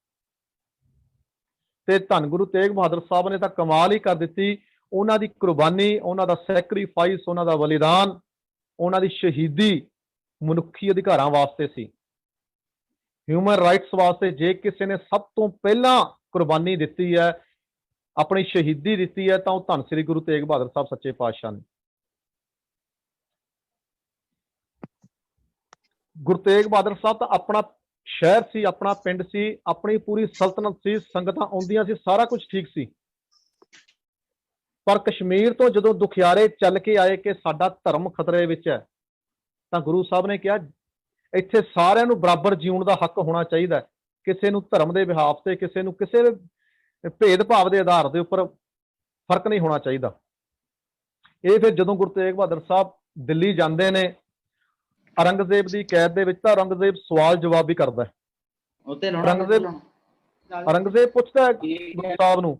ਤੇ ਧੰਨ ਗੁਰੂ ਤੇਗ ਬਹਾਦਰ ਸਾਹਿਬ ਨੇ ਤਾਂ ਕਮਾਲ ਹੀ ਕਰ ਦਿੱਤੀ। ਉਹਨਾਂ ਦੀ ਕੁਰਬਾਨੀ, ਉਹਨਾਂ ਦਾ ਸੈਕਰੀਫਾਈਸ, ਉਹਨਾਂ ਦਾ ਬਲੀਦਾਨ, ਉਹਨਾਂ ਦੀ ਸ਼ਹੀਦੀ ਮਨੁੱਖੀ ਅਧਿਕਾਰਾਂ ਵਾਸਤੇ ਸੀ, ਹਿਊਮਨ ਰਾਈਟਸ ਵਾਸਤੇ। ਜੇ ਕਿਸੇ ਨੇ ਸਭ ਤੋਂ ਪਹਿਲਾਂ ਕੁਰਬਾਨੀ ਦਿੱਤੀ ਹੈ, ਆਪਣੀ ਸ਼ਹੀਦੀ ਦਿੱਤੀ ਹੈ, ਤਾਂ ਉਹ ਧੰਨ ਸ੍ਰੀ ਗੁਰੂ ਤੇਗ ਬਹਾਦਰ ਸਾਹਿਬ ਸੱਚੇ ਪਾਤਸ਼ਾਹ ਨੇ। ਗੁਰੂ ਤੇਗ ਬਹਾਦਰ ਸਾਹਿਬ ਤਾਂ ਆਪਣਾ ਸ਼ਹਿਰ ਸੀ, ਆਪਣਾ ਪਿੰਡ ਸੀ, ਆਪਣੀ ਪੂਰੀ ਸਲਤਨਤ ਸੀ, ਸੰਗਤਾਂ ਆਉਂਦੀਆਂ ਸੀ, ਸਾਰਾ ਕੁਝ ਠੀਕ ਸੀ। ਪਰ ਕਸ਼ਮੀਰ ਤੋਂ ਜਦੋਂ ਦੁਖਿਆਰੇ ਚੱਲ ਕੇ ਆਏ ਕਿ ਸਾਡਾ ਧਰਮ ਖਤਰੇ ਵਿੱਚ ਹੈ, ਤਾਂ ਗੁਰੂ ਸਾਹਿਬ ਨੇ ਕਿਹਾ ਇੱਥੇ ਸਾਰਿਆਂ ਨੂੰ ਬਰਾਬਰ ਜਿਉਣ ਦਾ ਹੱਕ ਹੋਣਾ ਚਾਹੀਦਾ। ਕਿਸੇ ਨੂੰ ਧਰਮ ਦੇ ਬਿਹਾਫ ਤੇ, ਕਿਸੇ ਨੂੰ ਕਿਸੇ ਭੇਦਭਾਵ ਦੇ ਆਧਾਰ ਦੇ ਉੱਪਰ ਫਰਕ ਨਹੀਂ ਹੋਣਾ ਚਾਹੀਦਾ। ਇਹ ਫਿਰ ਜਦੋਂ ਗੁਰੂ ਤੇਗ ਬਹਾਦਰ ਸਾਹਿਬ ਦਿੱਲੀ ਜਾਂਦੇ ਨੇ, ਔਰੰਗਜ਼ੇਬ ਦੀ ਕੈਦ ਦੇ ਵਿੱਚ, ਤਾਂ ਔਰੰਗਜ਼ੇਬ ਸਵਾਲ ਜਵਾਬ ਵੀ ਕਰਦਾ ਹੈ। ਔਰੰਗਜ਼ੇਬ ਪੁੱਛਦਾ ਹੈ ਗੁਰੂ ਸਾਹਿਬ ਨੂੰ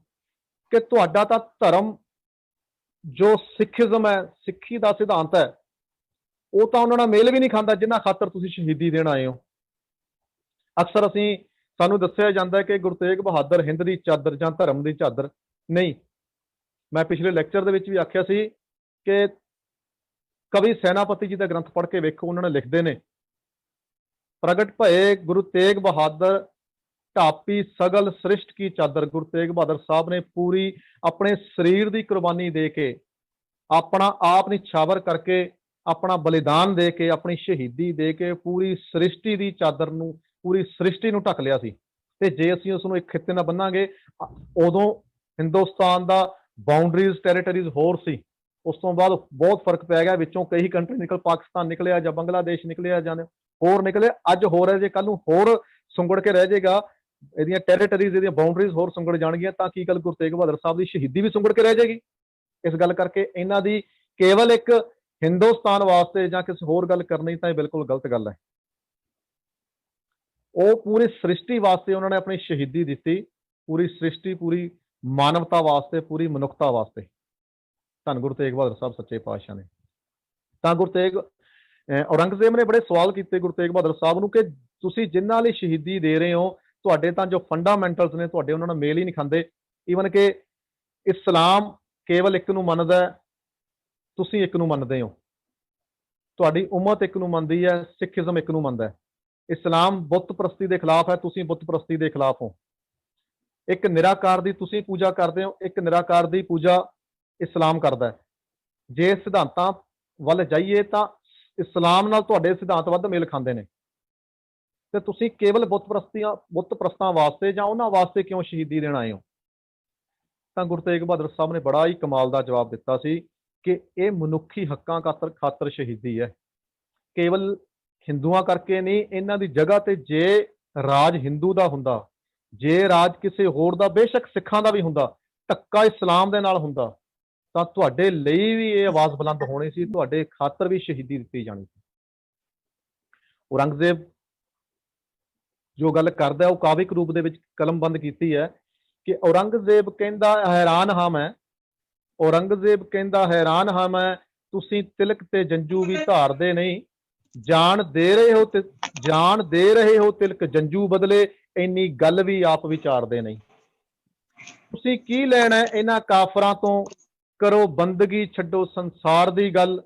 ਕਿ ਤੁਹਾਡਾ ਤਾਂ ਧਰਮ ਜੋ ਸਿੱਖੀਜ਼ਮ ਹੈ, ਸਿੱਖੀ ਦਾ ਸਿਧਾਂਤ ਹੈ, ਉਹ ਤਾਂ ਉਹਨਾਂ ਨਾਲ ਮੇਲ ਵੀ ਨਹੀਂ ਖਾਂਦਾ ਜਿਨ੍ਹਾਂ ਖਾਤਰ ਤੁਸੀਂ ਸ਼ਹੀਦੀ ਦੇਣ ਆਏ ਹੋ। ਅਕਸਰ ਸਾਨੂੰ ਦੱਸਿਆ ਜਾਂਦਾ ਹੈ ਕਿ ਗੁਰੂ ਤੇਗ ਬਹਾਦਰ ਹਿੰਦ ਦੀ ਚਾਦਰ ਜਾਂ ਧਰਮ ਦੀ ਚਾਦਰ ਨਹੀਂ। ਮੈਂ ਪਿਛਲੇ ਲੈਕਚਰ ਦੇ ਵਿੱਚ ਵੀ ਆਖਿਆ ਸੀ ਕਿ ਕਵੀ ਸੈਨਾਪਤੀ ਜੀ ਦਾ ਗ੍ਰੰਥ ਪੜ੍ਹ ਕੇ ਵੇਖੋ, ਉਹਨਾਂ ਨੇ ਲਿਖਦੇ ਨੇ, ਪ੍ਰਗਟ ਭਏ ਗੁਰੂ ਤੇਗ ਬਹਾਦਰ ਢਾਪੀ ਸਗਲ ਸ੍ਰਿਸ਼ਟ ਕੀ ਚਾਦਰ। ਗੁਰੂ ਤੇਗ ਬਹਾਦਰ ਸਾਹਿਬ ਨੇ ਪੂਰੀ ਆਪਣੇ ਸਰੀਰ ਦੀ ਕੁਰਬਾਨੀ ਦੇ ਕੇ, ਆਪਣਾ ਆਪ ਨਿਛਾਵਰ ਕਰਕੇ, ਆਪਣਾ ਬਲੀਦਾਨ ਦੇ ਕੇ, ਆਪਣੀ ਸ਼ਹੀਦੀ ਦੇ ਕੇ ਪੂਰੀ ਸ੍ਰਿਸ਼ਟੀ ਦੀ ਚਾਦਰ ਨੂੰ, ਪੂਰੀ ਸ੍ਰਿਸ਼ਟੀ ਨੂੰ ਢੱਕ ਲਿਆ ਸੀ। ਤੇ ਜੇ ਅਸੀਂ ਉਸ ਨੂੰ ਇੱਕ ਖਿੱਤੇ ਨਾਲ ਬੰਨਾਂਗੇ, ਉਦੋਂ ਹਿੰਦੁਸਤਾਨ ਦਾ ਬਾਉਂਡਰੀਜ਼, ਟੈਰੀਟਰੀਜ਼ ਹੋਰ ਸੀ। ਉਸ ਤੋਂ ਬਾਅਦ ਬਹੁਤ ਫਰਕ ਪੈ ਗਿਆ, ਵਿੱਚੋਂ ਕਈ ਕੰਟਰੀ ਨਿਕਲ, ਪਾਕਿਸਤਾਨ ਨਿਕਲਿਆ ਜਾਂ ਬੰਗਲਾਦੇਸ਼ ਨਿਕਲਿਆ ਜਾਂ ਹੋਰ ਨਿਕਲੇ। ਅੱਜ ਹੋਰ ਹੈ, ਜੇ ਕੱਲ ਨੂੰ ਹੋਰ ਸੁੰਗੜ ਕੇ ਰਹਿ ਜਾਏਗਾ, ਇਹਦੀਆਂ ਟੈਰੀਟਰੀਜ਼, ਇਹਦੀਆਂ ਬਾਉਂਡਰੀਜ਼ ਹੋਰ ਸੁੰਗੜ ਜਾਣਗੀਆਂ, ਤਾਂ ਕੀ ਗੱਲ ਗੁਰੂ ਤੇਗ ਬਹਾਦਰ ਸਾਹਿਬ ਦੀ ਸ਼ਹੀਦੀ ਵੀ ਸੁੰਗੜ ਕੇ ਰਹਿ ਜਾਏਗੀ। ਇਸ ਗੱਲ ਕਰਕੇ ਇਹਨਾਂ ਦੀ ਕੇਵਲ ਇੱਕ ਹਿੰਦੁਸਤਾਨ ਵਾਸਤੇ ਜਾਂ ਕਿਸੇ ਹੋਰ ਗੱਲ ਕਰਨੀ ਤਾਂ ਇਹ ਬਿਲਕੁਲ ਗਲਤ ਗੱਲ ਹੈ। ਉਹ ਪੂਰੀ ਸ੍ਰਿਸ਼ਟੀ ਵਾਸਤੇ ਉਹਨਾਂ ਨੇ ਆਪਣੀ ਸ਼ਹੀਦੀ ਦਿੱਤੀ, ਪੂਰੀ ਸ੍ਰਿਸ਼ਟੀ, ਪੂਰੀ ਮਾਨਵਤਾ ਵਾਸਤੇ, ਪੂਰੀ ਮਨੁੱਖਤਾ ਵਾਸਤੇ। ਧੰਨ ਗੁਰੂ ਤੇਗ ਬਹਾਦਰ ਸਾਹਿਬ ਸੱਚੇ ਪਾਤਸ਼ਾਹ ਨੇ। ਤਾਂ ਔਰੰਗਜ਼ੇਬ ਨੇ ਬੜੇ ਸਵਾਲ ਕੀਤੇ ਗੁਰੂ ਤੇਗ ਬਹਾਦਰ ਸਾਹਿਬ ਨੂੰ ਕਿ ਤੁਸੀਂ ਜਿਨ੍ਹਾਂ ਲਈ ਸ਼ਹੀਦੀ ਦੇ ਰਹੇ ਹੋ, ਤੁਹਾਡੇ ਤਾਂ ਜੋ ਫੰਡਾਮੈਂਟਲਸ ਨੇ, ਤੁਹਾਡੇ ਉਹਨਾਂ ਨਾਲ ਮੇਲ ਹੀ ਨਹੀਂ ਖਾਂਦੇ। ਈਵਨ ਕਿ ਇਸਲਾਮ ਕੇਵਲ ਇੱਕ ਨੂੰ ਮੰਨਦਾ, ਤੁਸੀਂ ਇੱਕ ਨੂੰ ਮੰਨਦੇ ਹੋ। ਤੁਹਾਡੀ ਉਮਤ ਇੱਕ ਨੂੰ ਮੰਨਦੀ ਹੈ, ਸਿੱਖੀਜ਼ਮ ਇੱਕ ਨੂੰ ਮੰਨਦਾ ਹੈ। ਇਸਲਾਮ ਬੁੱਤ ਪ੍ਰਸਤੀ ਦੇ ਖਿਲਾਫ ਹੈ, ਤੁਸੀਂ ਬੁੱਤ ਪ੍ਰਸਤੀ ਦੇ ਖਿਲਾਫ ਹੋ। ਇੱਕ ਨਿਰਾਕਾਰ ਦੀ ਤੁਸੀਂ ਪੂਜਾ ਕਰਦੇ ਹੋ, ਇੱਕ ਨਿਰਾਕਾਰ ਦੀ ਪੂਜਾ ਇਸਲਾਮ ਕਰਦਾ ਹੈ। ਜੇ ਸਿਧਾਂਤਾਂ ਵੱਲ ਜਾਈਏ ਤਾਂ ਇਸਲਾਮ ਨਾਲ ਤੁਹਾਡੇ ਸਿਧਾਂਤ ਵੱਧ ਮੇਲ ਖਾਂਦੇ ਨੇ, ਤੇ ਤੁਸੀਂ ਕੇਵਲ ਬੁੱਤ ਪ੍ਰਸਤਾਂ ਵਾਸਤੇ ਜਾਂ ਉਹਨਾਂ ਵਾਸਤੇ ਕਿਉਂ ਸ਼ਹੀਦੀ ਦੇਣ ਆਏ ਹੋ। ਤਾਂ ਗੁਰੂ ਤੇਗ ਬਹਾਦਰ ਸਾਹਿਬ ਨੇ ਬੜਾ ਹੀ ਕਮਾਲ ਦਾ ਜਵਾਬ ਦਿੱਤਾ ਸੀ ਕਿ ਇਹ ਮਨੁੱਖੀ ਹੱਕਾਂ ਖਾਤਰ ਸ਼ਹੀਦੀ ਹੈ, ਕੇਵਲ ਹਿੰਦੂਆਂ ਕਰਕੇ ਨਹੀਂ। ਇਹਨਾਂ ਦੀ ਜਗ੍ਹਾ ਤੇ ਜੇ ਰਾਜ ਹਿੰਦੂ ਦਾ ਹੁੰਦਾ, ਜੇ ਰਾਜ ਕਿਸੇ ਹੋਰ ਦਾ, ਬੇਸ਼ੱਕ ਸਿੱਖਾਂ ਦਾ ਵੀ ਹੁੰਦਾ, ਧੱਕਾ ਇਸਲਾਮ ਦੇ ਨਾਲ ਹੁੰਦਾ, ਤਾਂ ਤੁਹਾਡੇ ਲਈ ਵੀ ਇਹ ਆਵਾਜ਼ ਬੁਲੰਦ ਹੋਣੀ ਸੀ, ਤੁਹਾਡੇ ਖਾਤਰ ਵੀ ਸ਼ਹੀਦੀ ਦਿੱਤੀ ਜਾਣੀ ਸੀ। ਔਰੰਗਜ਼ੇਬ ਜੋ ਗੱਲ ਕਰਦਾ ਉਹ ਕਾਵਿਕ ਰੂਪ ਦੇ ਵਿੱਚ ਕਲਮਬੰਦ ਕੀਤੀ ਹੈ कि औरंगजेब कहंदा हैरान हाँ मैं, औरंगजेब कहंदा हैरान हाँ मैं, तुसीं तिलक ते जंजू भी धारदे नहीं, जान दे रहे हो ते जान दे रहे हो तिलक जंजू बदले, ਇੰਨੀ ਗੱਲ ਵੀ ਆਪ ਵਿਚਾਰਦੇ ਨਹੀਂ। ਤੁਸੀਂ ਕੀ ਲੈਣਾ ਇਹਨਾਂ ਕਾਫਰਾਂ ਤੋਂ, ਕਰੋ ਬੰਦਗੀ ਛੱਡੋ ਸੰਸਾਰ ਦੀ ਗੱਲ,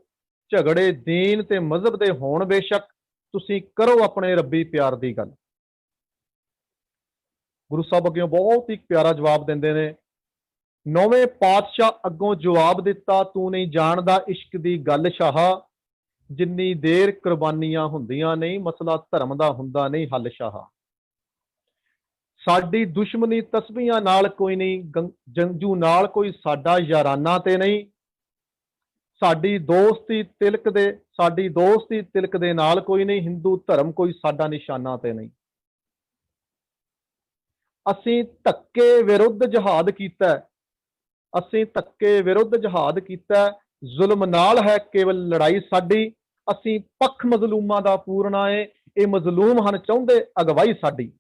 ਝਗੜੇ ਦੀਨ ਤੇ ਮਜ਼ਹਬ ਦੇ ਹੋਣ ਬੇਸ਼ੱਕ, ਤੁਸੀਂ ਕਰੋ ਆਪਣੇ ਰੱਬੀ ਪਿਆਰ ਦੀ ਗੱਲ। ਗੁਰੂ ਸਾਹਿਬ ਅੱਗੇ ਬਹੁਤ ਹੀ ਪਿਆਰਾ ਜਵਾਬ ਦਿੰਦੇ ਨੇ। ਨੌਵੇਂ ਪਾਤਸ਼ਾਹ ਅੱਗੋਂ ਜਵਾਬ ਦਿੱਤਾ, ਤੂੰ ਨਹੀਂ ਜਾਣਦਾ ਇਸ਼ਕ ਦੀ ਗੱਲ ਸ਼ਾਹ, ਜਿੰਨੀ ਦੇਰ ਕੁਰਬਾਨੀਆਂ ਹੁੰਦੀਆਂ ਨਹੀਂ, ਮਸਲਾ ਧਰਮ ਦਾ ਹੁੰਦਾ ਨਹੀਂ ਹੱਲ ਸ਼ਾਹ। ਸਾਡੀ ਦੁਸ਼ਮਣੀ ਤਸਬੀਹਾਂ ਨਾਲ ਕੋਈ ਨਹੀਂ, ਜੰਜੂ ਨਾਲ ਕੋਈ ਸਾਡਾ ਯਾਰਾਨਾ ਤੇ ਨਹੀਂ, ਸਾਡੀ ਦੋਸਤੀ ਤਿਲਕ ਦੇ ਨਾਲ ਕੋਈ ਨਹੀਂ, ਹਿੰਦੂ ਧਰਮ ਕੋਈ ਸਾਡਾ ਨਿਸ਼ਾਨਾ ਤੇ ਨਹੀਂ। ਅਸੀਂ ਧੱਕੇ ਵਿਰੁੱਧ ਜਹਾਦ ਕੀਤਾ, ਅਸੀਂ ਧੱਕੇ ਵਿਰੁੱਧ ਜਹਾਦ ਕੀਤਾ, ਜ਼ੁਲਮ ਨਾਲ ਹੈ ਕੇਵਲ ਲੜਾਈ ਸਾਡੀ, ਅਸੀਂ ਪੱਖ ਮਜ਼ਲੂਮਾਂ ਦਾ ਪੂਰਨਾ ਏ, ਇਹ ਮਜ਼ਲੂਮ ਹਨ ਚਾਹੁੰਦੇ ਅਗਵਾਈ ਸਾਡੀ।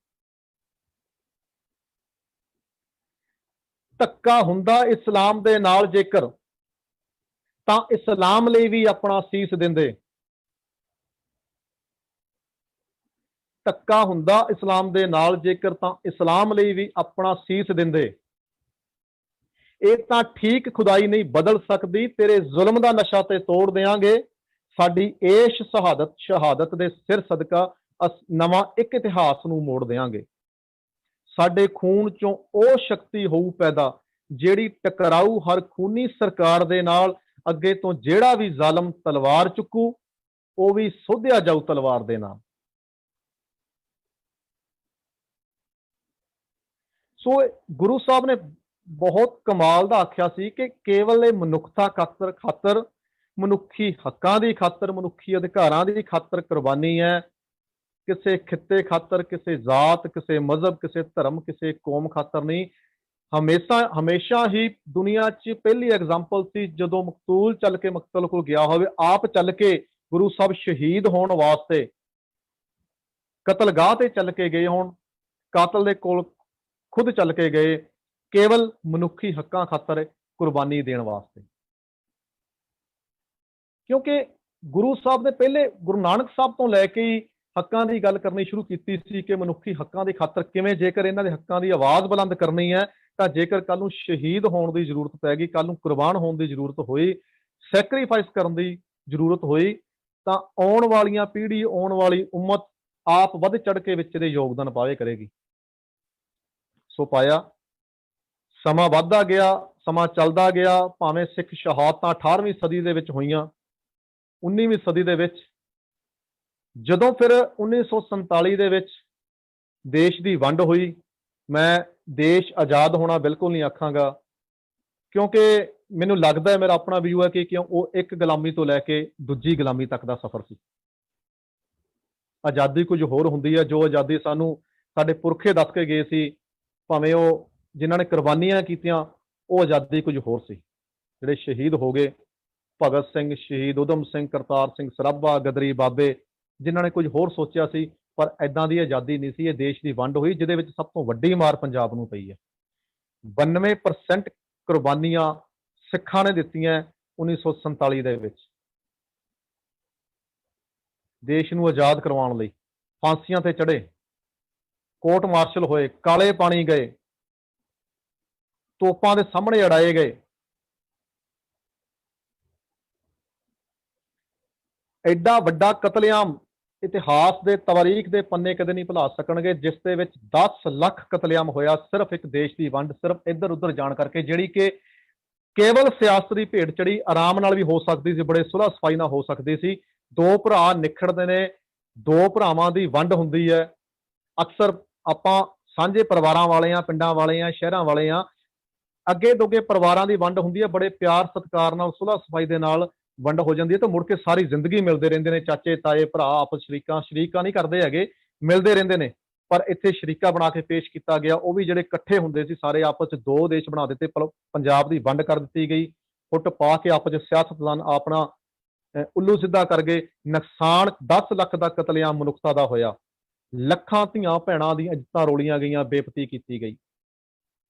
ਧੱਕਾ ਹੁੰਦਾ ਇਸਲਾਮ ਦੇ ਨਾਲ ਜੇਕਰ, ਤਾਂ ਇਸਲਾਮ ਲਈ ਵੀ ਆਪਣਾ ਸੀਸ ਦਿੰਦੇ। ਧੱਕਾ ਹੁੰਦਾ ਇਸਲਾਮ ਦੇ ਨਾਲ ਜੇਕਰ, ਤਾਂ ਇਸਲਾਮ ਲਈ ਵੀ ਆਪਣਾ ਸੀਸ ਦਿੰਦੇ। ਇਹ ਤਾਂ ਠੀਕ ਖੁਦਾਈ ਨਹੀਂ ਬਦਲ ਸਕਦੀ, ਤੇਰੇ ਜ਼ੁਲਮ ਦਾ ਨਸ਼ਾ ਤੇ ਤੋੜ ਦੇਵਾਂਗੇ, ਸਾਡੀ ਏਸ਼ ਸ਼ਹਾਦਤ ਦੇ ਸਿਰ ਸਦਕਾ ਨਵਾਂ ਇੱਕ ਇਤਿਹਾਸ ਨੂੰ ਮੋੜ ਦੇਵਾਂਗੇ। ਸਾਡੇ ਖੂਨ ਚੋਂ ਉਹ ਸ਼ਕਤੀ ਹੋਊ ਪੈਦਾ, ਜਿਹੜੀ ਟਕਰਾਊ ਹਰ ਖੂਨੀ ਸਰਕਾਰ ਦੇ ਨਾਲ, ਅੱਗੇ ਤੋਂ ਜਿਹੜਾ ਵੀ ਜ਼ਾਲਮ ਤਲਵਾਰ ਚੁੱਕੂ, ਉਹ ਵੀ ਸੋਧਿਆ ਜਾਊ ਤਲਵਾਰ ਦੇ ਨਾਲ। ਸੋ ਗੁਰੂ ਸਾਹਿਬ ਨੇ ਬਹੁਤ ਕਮਾਲ ਦਾ ਆਖਿਆ ਸੀ ਕਿ ਕੇਵਲ ਇਹ ਮਨੁੱਖਤਾ ਖਾਤਰ, ਮਨੁੱਖੀ ਹੱਕਾਂ ਦੀ ਖਾਤਰ, ਮਨੁੱਖੀ ਅਧਿਕਾਰਾਂ ਦੀ ਖਾਤਰ ਕੁਰਬਾਨੀ ਹੈ, ਕਿਸੇ ਖਿੱਤੇ ਖਾਤਰ, ਕਿਸੇ ਜ਼ਾਤ, ਕਿਸੇ ਮਜ਼ਹਬ, ਕਿਸੇ ਧਰਮ, ਕਿਸੇ ਕੌਮ ਖਾਤਰ ਨਹੀਂ। ਹਮੇਸ਼ਾ ਹੀ ਦੁਨੀਆ 'ਚ ਪਹਿਲੀ ਐਗਜ਼ਾਮਪਲ ਸੀ, ਜਦੋਂ ਮਕਤੂਲ ਚੱਲ ਕੇ ਮਕਤਲ ਕੋਲ ਗਿਆ ਹੋਵੇ, ਆਪ ਚੱਲ ਕੇ ਗੁਰੂ ਸਾਹਿਬ ਸ਼ਹੀਦ ਹੋਣ ਵਾਸਤੇ ਕਤਲਗਾਹ ਤੇ ਚੱਲ ਕੇ ਗਏ ਹੋਣ, ਕਾਤਲ ਦੇ ਕੋਲ ਖੁਦ ਚੱਲ ਕੇ ਗਏ, ਕੇਵਲ ਮਨੁੱਖੀ ਹੱਕਾਂ ਖਾਤਰ ਕੁਰਬਾਨੀ ਦੇਣ ਵਾਸਤੇ। ਕਿਉਂਕਿ ਗੁਰੂ ਸਾਹਿਬ ਨੇ ਪਹਿਲੇ ਗੁਰੂ ਨਾਨਕ ਸਾਹਿਬ ਤੋਂ ਲੈ ਕੇ ਹੀ ਹੱਕਾਂ ਦੀ ਗੱਲ ਕਰਨੀ ਸ਼ੁਰੂ ਕੀਤੀ ਸੀ ਕਿ ਮਨੁੱਖੀ ਹੱਕਾਂ ਦੀ ਖਾਤਰ ਕਿਵੇਂ, ਜੇਕਰ ਇਹਨਾਂ ਦੇ ਹੱਕਾਂ ਦੀ ਆਵਾਜ਼ ਬੁਲੰਦ ਕਰਨੀ ਹੈ, ਤਾਂ ਜੇਕਰ ਕੱਲ ਨੂੰ ਸ਼ਹੀਦ ਹੋਣ ਦੀ ਜ਼ਰੂਰਤ ਪੈ ਗਈ, ਕੱਲ ਨੂੰ ਕੁਰਬਾਨ ਹੋਣ ਦੀ ਜ਼ਰੂਰਤ ਹੋਈ, ਸੈਕਰੀਫਾਈਸ ਕਰਨ ਦੀ ਜ਼ਰੂਰਤ ਹੋਈ, ਤਾਂ ਆਉਣ ਵਾਲੀਆਂ ਪੀੜ੍ਹੀ, ਆਉਣ ਵਾਲੀ ਉਮਤ ਆਪ ਵੱਧ ਚੜ ਕੇ ਵਿੱਚ ਦੇ ਯੋਗਦਾਨ ਪਾਵੇ ਕਰੇਗੀ। ਸੋ ਪਾਇਆ, ਸਮਾਂ ਵੱਧਦਾ ਗਿਆ, ਸਮਾਂ ਚੱਲਦਾ ਗਿਆ, ਭਾਵੇਂ ਸਿੱਖ ਸ਼ਹਾਦਤਾਂ 18ਵੀਂ ਸਦੀ ਦੇ ਵਿੱਚ ਹੋਈਆਂ, 19ਵੀਂ ਸਦੀ ਦੇ ਵਿੱਚ, ਜਦੋਂ ਫਿਰ 1947 ਦੇ ਵਿੱਚ ਦੇਸ਼ ਦੀ ਵੰਡ ਹੋਈ, ਮੈਂ ਦੇਸ਼ ਆਜ਼ਾਦ ਹੋਣਾ ਬਿਲਕੁਲ ਨਹੀਂ ਆਖਾਂਗਾ, ਕਿਉਂਕਿ ਮੈਨੂੰ ਲੱਗਦਾ ਹੈ, ਮੇਰਾ ਆਪਣਾ ਵਿਊ ਹੈ ਕਿ ਕਿਉਂ ਉਹ ਇੱਕ ਗੁਲਾਮੀ ਤੋਂ ਲੈ ਕੇ ਦੂਜੀ ਗੁਲਾਮੀ ਤੱਕ ਦਾ ਸਫ਼ਰ ਸੀ। ਆਜ਼ਾਦੀ ਕੁਝ ਹੋਰ ਹੁੰਦੀ ਹੈ, ਜੋ ਆਜ਼ਾਦੀ ਸਾਨੂੰ ਸਾਡੇ ਪੁਰਖੇ ਦੱਸ ਕੇ ਗਏ ਸੀ, ਭਾਵੇਂ ਉਹ ਜਿਨ੍ਹਾਂ ਨੇ ਕੁਰਬਾਨੀਆਂ ਕੀਤੀਆਂ, ਉਹ ਆਜ਼ਾਦੀ ਕੁਝ ਹੋਰ ਸੀ। ਜਿਹੜੇ ਸ਼ਹੀਦ ਹੋ ਗਏ, ਭਗਤ ਸਿੰਘ, ਸ਼ਹੀਦ ਊਧਮ ਸਿੰਘ, ਕਰਤਾਰ ਸਿੰਘ ਸਰਾਭਾ, ਗਦਰੀ ਬਾਬੇ, ਜਿਨ੍ਹਾਂ ਨੇ ਕੁਝ ਹੋਰ ਸੋਚਿਆ ਸੀ, ਪਰ ਐਦਾਂ ਦੀ ਆਜ਼ਾਦੀ ਨਹੀਂ ਸੀ। ਇਹ ਦੇਸ਼ ਦੀ ਵੰਡ ਹੋਈ ਜਿਹਦੇ ਵਿੱਚ ਸਭ ਤੋਂ ਵੱਡੀ ਮਾਰ ਪੰਜਾਬ ਨੂੰ ਪਈ ਹੈ। 92% ਕੁਰਬਾਨੀਆਂ ਸਿੱਖਾਂ ਨੇ ਦਿੱਤੀਆਂ 1947 ਦੇ ਵਿੱਚ ਦੇਸ਼ ਨੂੰ ਆਜ਼ਾਦ ਕਰਵਾਉਣ ਲਈ। ਫਾਂਸੀਆਂ ਤੇ ਚੜ੍ਹੇ, ਕੋਰਟ ਮਾਰਸ਼ਲ ਹੋਏ, ਕਾਲੇ ਪਾਣੀ ਗਏ, ਤੋਪਾਂ ਦੇ ਸਾਹਮਣੇ ਅੜਾਏ ਗਏ। ਐਡਾ ਵੱਡਾ ਕਤਲੇਆਮ ਇਤਿਹਾਸ ਦੇ, ਤਵਾਰੀਖ ਦੇ ਪੰਨੇ ਕਦੇ ਨਹੀਂ ਭੁਲਾ ਸਕਣਗੇ, ਜਿਸ ਦੇ ਵਿੱਚ 10 ਲੱਖ ਕਤਲੇਆਮ ਹੋਇਆ ਸਿਰਫ ਇੱਕ ਦੇਸ਼ ਦੀ ਵੰਡ, ਸਿਰਫ ਇੱਧਰ ਉੱਧਰ ਜਾਣ ਕਰਕੇ, ਜਿਹੜੀ ਕਿ ਕੇਵਲ ਸਿਆਸਤ ਦੀ ਭੇਡ ਚੜੀ, ਆਰਾਮ ਨਾਲ ਵੀ ਹੋ ਸਕਦੀ ਸੀ, ਬੜੇ ਸੁਲਹ ਸਫਾਈ ਨਾਲ ਹੋ ਸਕਦੀ ਸੀ। ਦੋ ਭਰਾ ਨਿਖੜਦੇ ਨੇ, ਦੋ ਭਰਾਵਾਂ ਦੀ ਵੰਡ ਹੁੰਦੀ ਹੈ। ਅਕਸਰ ਆਪਾਂ ਸਾਂਝੇ ਪਰਿਵਾਰਾਂ ਵਾਲੇ ਆ, ਪਿੰਡਾਂ ਵਾਲੇ ਆ, ਸ਼ਹਿਰਾਂ ਵਾਲੇ ਆ, ਅੱਗੇ ਦੋਗੇ ਪਰਿਵਾਰਾਂ ਦੀ ਵੰਡ ਹੁੰਦੀ ਹੈ, ਬੜੇ ਪਿਆਰ ਸਤਿਕਾਰ ਨਾਲ, ਸੁਲਹ ਸਫਾਈ ਦੇ ਨਾਲ ਵੰਡ ਹੋ ਜਾਂਦੀ ਹੈ, ਤੇ ਮੁੜ ਕੇ ਸਾਰੀ ਜ਼ਿੰਦਗੀ ਮਿਲਦੇ ਰਹਿੰਦੇ ਨੇ। ਚਾਚੇ ਤਾਏ ਭਰਾ ਆਪਸ ਸ਼ਰੀਕਾਂ ਨਹੀਂ ਕਰਦੇ ਹੈਗੇ, ਮਿਲਦੇ ਰਹਿੰਦੇ ਨੇ। ਪਰ ਇੱਥੇ ਸ਼ਰੀਕਾ ਬਣਾ ਕੇ ਪੇਸ਼ ਕੀਤਾ ਗਿਆ, ਉਹ ਵੀ ਜਿਹੜੇ ਇਕੱਠੇ ਹੁੰਦੇ ਸੀ ਸਾਰੇ ਆਪਸ 'ਚ ਦੋ ਦੇਸ਼ ਬਣਾ ਦਿੱਤੇ। ਪੰਜਾਬ ਦੀ ਵੰਡ ਕਰ ਦਿੱਤੀ ਗਈ, ਫੁੱਟ ਪਾ ਕੇ ਆਪਸ 'ਚ ਸਿਆਸਤਦਾਨ ਆਪਣਾ ਉੱਲੂ ਸਿੱਧਾ ਕਰ ਗਏ। ਨੁਕਸਾਨ 10 ਲੱਖ ਦਾ ਕਤਲੇਆਮ ਮਨੁੱਖਤਾ ਦਾ ਹੋਇਆ, ਲੱਖਾਂ ਧੀਆਂ ਭੈਣਾਂ ਦੀਆਂ ਇੱਜ਼ਤਾਂ ਰੋਲੀਆਂ ਗਈਆਂ, ਬੇਪਤੀ ਕੀਤੀ ਗਈ।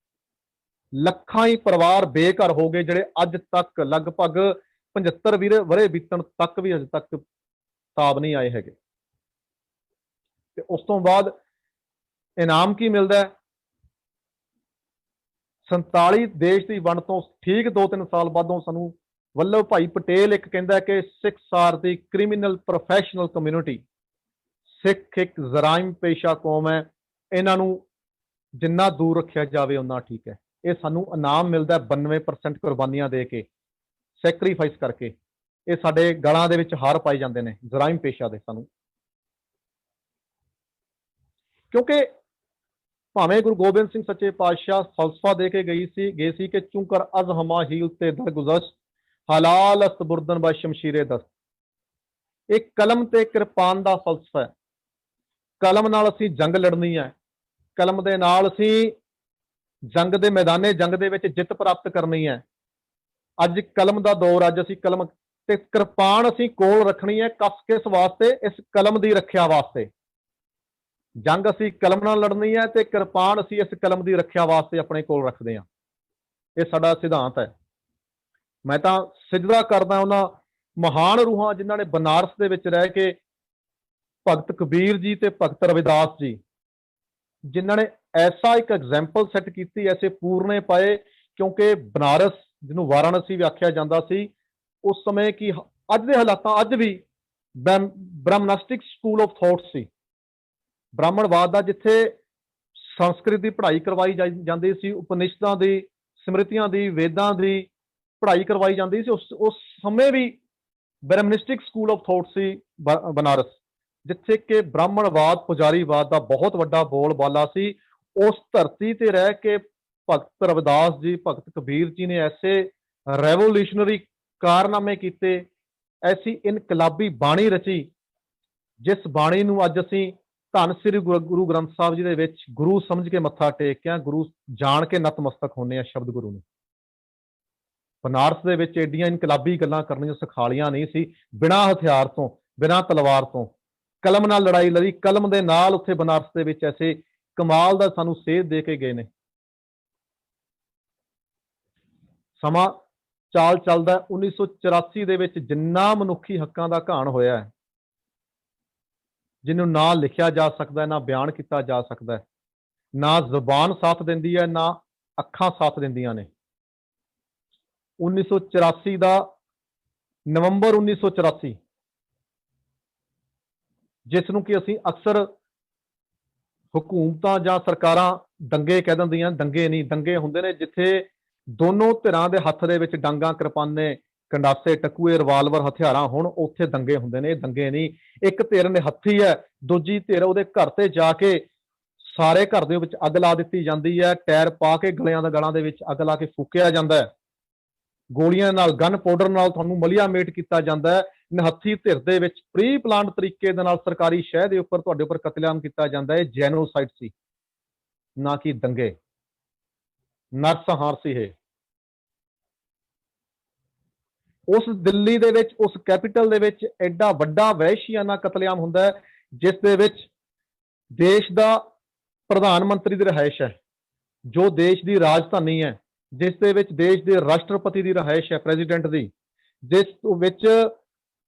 ਲੱਖਾਂ ਹੀ ਪਰਿਵਾਰ ਬੇਘਰ ਹੋ ਗਏ, ਜਿਹੜੇ ਅੱਜ ਤੱਕ ਲਗਭਗ 75 ਵਰੇ ਬੀਤਣ ਤੱਕ ਵੀ ਅਜੇ ਤੱਕ ਤਾਬ ਨਹੀਂ ਆਏ ਹੈਗੇ। ਤੇ ਉਸ ਤੋਂ ਬਾਅਦ ਇਨਾਮ ਕੀ ਮਿਲਦਾ ਹੈ? 47 ਦੇਸ਼ ਦੀ ਵੰਡ ਤੋਂ ਠੀਕ 2-3 ਸਾਲ ਬਾਅਦੋਂ ਸਾਨੂੰ ਵੱਲਭ ਭਾਈ ਪਟੇਲ ਇੱਕ ਕਹਿੰਦਾ ਕਿ ਸਿੱਖਸ ਆਰ ਦੀ ਕ੍ਰਿਮੀਨਲ ਪ੍ਰੋਫੈਸ਼ਨਲ ਕਮਿਊਨਿਟੀ। ਸਿੱਖ ਇੱਕ ਜਰਾਇਮ ਪੇਸ਼ਾ ਕੌਮ ਹੈ, ਇਹਨਾਂ ਨੂੰ ਜਿੰਨਾ ਦੂਰ ਰੱਖਿਆ ਜਾਵੇ ਉਨਾ ਠੀਕ ਹੈ। ਇਹ ਸਾਨੂੰ ਇਨਾਮ ਮਿਲਦਾ 92% ਕੁਰਬਾਨੀਆਂ ਦੇ ਕੇ, ਸੈਕਰੀਫਾਈਸ ਕਰਕੇ। ਇਹ ਸਾਡੇ ਗਲਾਂ ਦੇ ਵਿੱਚ ਹਾਰ ਪਾਏ ਜਾਂਦੇ ਨੇ ਜਰਾਇਮ ਪੇਸ਼ਾ ਦੇ ਸਾਨੂੰ, ਕਿਉਂਕਿ ਭਾਵੇਂ ਗੁਰੂ ਗੋਬਿੰਦ ਸਿੰਘ ਸੱਚੇ ਪਾਤਸ਼ਾਹ ਫਲਸਫਾ ਦੇ ਕੇ ਗਏ ਸੀ ਕਿ ਚੁੰਕਰ ਅਜ਼ ਹਮਾ ਹੀਲ ਤੇ ਦਰਗੁਜ਼ਸ਼ ਹਲਾਲ ਅਸਤ ਬੁਰਦਨ ਬਾ ਸ਼ਮਸ਼ੀਰੇ ਦਸਤ। ਇਹ ਕਲਮ ਤੇ ਕਿਰਪਾਨ ਦਾ ਫਲਸਫਾ ਹੈ। ਕਲਮ ਨਾਲ ਅਸੀਂ ਜੰਗ ਲੜਨੀ ਹੈ, ਕਲਮ ਦੇ ਨਾਲ ਅਸੀਂ ਜੰਗ ਦੇ ਮੈਦਾਨੇ ਜੰਗ ਦੇ ਵਿੱਚ ਜਿੱਤ ਪ੍ਰਾਪਤ ਕਰਨੀ ਹੈ। ਅੱਜ ਕਲਮ ਦਾ ਦੌਰ, ਅੱਜ ਅਸੀਂ ਕਲਮ ਤੇ ਕਿਰਪਾਨ ਅਸੀਂ ਕੋਲ ਰੱਖਣੀ ਹੈ, ਕਸ ਕਿਸ ਵਾਸਤੇ? ਇਸ ਕਲਮ ਦੀ ਰੱਖਿਆ ਵਾਸਤੇ। ਜੰਗ ਅਸੀਂ ਕਲਮ ਨਾਲ ਲੜਨੀ ਹੈ ਤੇ ਕਿਰਪਾਨ ਅਸੀਂ ਇਸ ਕਲਮ ਦੀ ਰੱਖਿਆ ਵਾਸਤੇ ਆਪਣੇ ਕੋਲ ਰੱਖਦੇ ਹਾਂ। ਇਹ ਸਾਡਾ ਸਿਧਾਂਤ ਹੈ। ਮੈਂ ਤਾਂ ਸਿਜਦਾ ਕਰਦਾ ਉਹਨਾਂ ਮਹਾਨ ਰੂਹਾਂ ਜਿਨ੍ਹਾਂ ਨੇ ਬਨਾਰਸ ਦੇ ਵਿੱਚ ਰਹਿ ਕੇ, ਭਗਤ ਕਬੀਰ ਜੀ ਤੇ ਭਗਤ ਰਵਿਦਾਸ ਜੀ, ਜਿਨ੍ਹਾਂ ਨੇ ਐਸਾ ਇੱਕ ਐਗਜ਼ਾਮਪਲ ਸੈੱਟ ਕੀਤੀ, ਐਸੇ ਪੂਰਨੇ ਪਾਏ। ਕਿਉਂਕਿ ਬਨਾਰਸ, ਜਿਹਨੂੰ ਵਾਰਾਣਸੀ ਵੀ ਆਖਿਆ ਜਾਂਦਾ ਸੀ, ਉਸ ਸਮੇਂ ਕੀ ਅੱਜ ਦੇ ਹਾਲਾਤਾਂ ਅੱਜ ਵੀ ਬ੍ਰਹਮਨਸਟਿਕ ਸਕੂਲ ਆਫ ਥਾਟ ਸੀ, ਬ੍ਰਾਹਮਣਵਾਦ ਦਾ, ਜਿੱਥੇ ਸੰਸਕ੍ਰਿਤ ਦੀ ਪੜ੍ਹਾਈ ਕਰਵਾਈ ਜਾਂਦੀ ਸੀ, ਉਪਨਿਸ਼ਦਾਂ ਦੀ, ਸਮ੍ਰਿਤੀਆਂ ਦੀ, ਵੇਦਾਂ ਦੀ ਪੜ੍ਹਾਈ ਕਰਵਾਈ ਜਾਂਦੀ ਸੀ। ਉਸ ਸਮੇਂ ਵੀ ਬ੍ਰਹਮਨਿਸਟਿਕ ਸਕੂਲ ਆਫ ਥਾਟ ਸੀ ਬਨਾਰਸ, ਜਿੱਥੇ ਕਿ ਬ੍ਰਾਹਮਣਵਾਦ, ਪੁਜਾਰੀਵਾਦ ਦਾ ਬਹੁਤ ਵੱਡਾ ਬੋਲਬਾਲਾ ਸੀ। ਉਸ ਧਰਤੀ ਤੇ ਰਹਿ ਕੇ ਭਗਤ ਰਵਿਦਾਸ ਜੀ, ਭਗਤ ਕਬੀਰ ਜੀ ਨੇ ਐਸੇ ਰੈਵੋਲੂਸ਼ਨਰੀ ਕਾਰਨਾਮੇ ਕੀਤੇ, ਐਸੀ ਇਨਕਲਾਬੀ ਬਾਣੀ ਰਚੀ, ਜਿਸ ਬਾਣੀ ਨੂੰ ਅੱਜ ਅਸੀਂ ਧੰਨ ਸ੍ਰੀ ਗੁਰੂ ਗ੍ਰੰਥ ਸਾਹਿਬ ਜੀ ਦੇ ਵਿੱਚ ਗੁਰੂ ਸਮਝ ਕੇ ਮੱਥਾ ਟੇਕਿਆ, ਗੁਰੂ ਜਾਣ ਕੇ ਨਤਮਸਤਕ ਹੁੰਦੇ ਆ ਸ਼ਬਦ ਗੁਰੂ ਨੂੰ। ਬਨਾਰਸ ਦੇ ਵਿੱਚ ਏਡੀਆਂ ਇਨਕਲਾਬੀ ਗੱਲਾਂ ਕਰਨੀਆਂ ਸਿਖਾਲੀਆਂ ਨਹੀਂ ਸੀ। ਬਿਨਾਂ ਹਥਿਆਰ ਤੋਂ, ਬਿਨਾਂ ਤਲਵਾਰ ਤੋਂ ਕਲਮ ਨਾਲ ਲੜਾਈ ਲੜੀ, ਕਲਮ ਦੇ ਨਾਲ ਉੱਥੇ ਬਨਾਰਸ ਦੇ ਵਿੱਚ ਐਸੇ ਕਮਾਲ ਦਾ ਸਾਨੂੰ ਸੇਧ ਦੇ ਕੇ ਗਏ ਨੇ। ਸਮਾਂ ਚਾਲ ਚੱਲਦਾ 1984 ਦੇ ਵਿੱਚ ਜਿੰਨਾ ਮਨੁੱਖੀ ਹੱਕਾਂ ਦਾ ਘਾਣ ਹੋਇਆ ਹੈ, ਜਿਹਨੂੰ ਨਾ ਲਿਖਿਆ ਜਾ ਸਕਦਾ, ਨਾ ਬਿਆਨ ਕੀਤਾ ਜਾ ਸਕਦਾ, ਨਾ ਜ਼ੁਬਾਨ ਸਾਥ ਦਿੰਦੀ ਹੈ, ਨਾ ਅੱਖਾਂ ਸਾਥ ਦਿੰਦੀਆਂ ਨੇ। 1984 ਦਾ ਨਵੰਬਰ 1984, ਜਿਸ ਨੂੰ ਕਿ ਅਸੀਂ ਅਕਸਰ ਹੁਕੂਮਤਾਂ ਜਾਂ ਸਰਕਾਰਾਂ ਦੰਗੇ ਕਹਿ ਦਿੰਦੀਆਂ। ਦੰਗੇ ਨਹੀਂ, ਦੰਗੇ ਹੁੰਦੇ ਨੇ ਜਿੱਥੇ ਦੋਨੋਂ ਧਿਰਾਂ ਦੇ ਹੱਥ ਦੇ ਵਿੱਚ ਡਾਂਗਾਂ, ਕਿਰਪਾਨੇ, ਕੰਡਾਸੇ, ਟਕੂਏ, ਰਿਵਾਲਵਰ, ਹਥਿਆਰਾਂ ਹੁਣ ਉੱਥੇ ਦੰਗੇ ਹੁੰਦੇ ਨੇ। ਇਹ ਦੰਗੇ ਨਹੀਂ। ਇੱਕ ਧਿਰ ਨੇ ਹੱਥੀ ਹੈ, ਦੂਜੀ ਧਿਰ ਉਹਦੇ ਘਰ ਤੇ ਜਾ ਕੇ ਸਾਰੇ ਘਰ ਦੇ ਵਿੱਚ ਅੱਗ ਲਾ ਦਿੱਤੀ ਜਾਂਦੀ ਹੈ, ਟਾਇਰ ਪਾ ਕੇ ਗਲਾਂ ਦੇ ਵਿੱਚ ਅੱਗ ਲਾ ਕੇ ਫੂਕਿਆ ਜਾਂਦਾ ਹੈ, ਗੋਲੀਆਂ ਨਾਲ, ਗਨ ਪਾਊਡਰ ਨਾਲ ਤੁਹਾਨੂੰ ਮਲੀਆ ਮੇਟ ਕੀਤਾ ਜਾਂਦਾ ਹੈ। ਨਿਹੱਥੀ ਧਿਰ ਦੇ ਵਿੱਚ ਪ੍ਰੀ ਪਲਾਨਡ ਤਰੀਕੇ ਦੇ ਨਾਲ ਸਰਕਾਰੀ ਸ਼ਹਿ ਦੇ ਉੱਪਰ ਤੁਹਾਡੇ ਉੱਪਰ ਕਤਲੇਆਮ ਕੀਤਾ ਜਾਂਦਾ ਹੈ। ਜੈਨੋਸਾਈਡ ਸੀ, ਨਾ ਕਿ ਦੰਗੇ, ਨਰਸੰਹਾਰ ਸੀ ਇਹ। ਉਸ ਦਿੱਲੀ ਦੇ ਵਿੱਚ, ਉਸ ਕੈਪੀਟਲ ਦੇ ਵਿੱਚ ਐਡਾ ਵੱਡਾ ਵਹਿਸ਼ੀਆਨਾ ਕਤਲੇਆਮ ਹੁੰਦਾ ਹੈ, ਜਿਸ ਦੇ ਵਿੱਚ ਦੇਸ਼ ਦਾ ਪ੍ਰਧਾਨ ਮੰਤਰੀ ਦੀ ਰਿਹਾਇਸ਼ ਹੈ, ਜੋ ਦੇਸ਼ ਦੀ ਰਾਜਧਾਨੀ ਹੈ, ਜਿਸ ਦੇ ਵਿੱਚ ਦੇਸ਼ ਦੇ ਰਾਸ਼ਟਰਪਤੀ ਦੀ ਰਿਹਾਇਸ਼ ਹੈ, ਪ੍ਰੈਜ਼ੀਡੈਂਟ ਦੀ, ਜਿਸ ਵਿੱਚ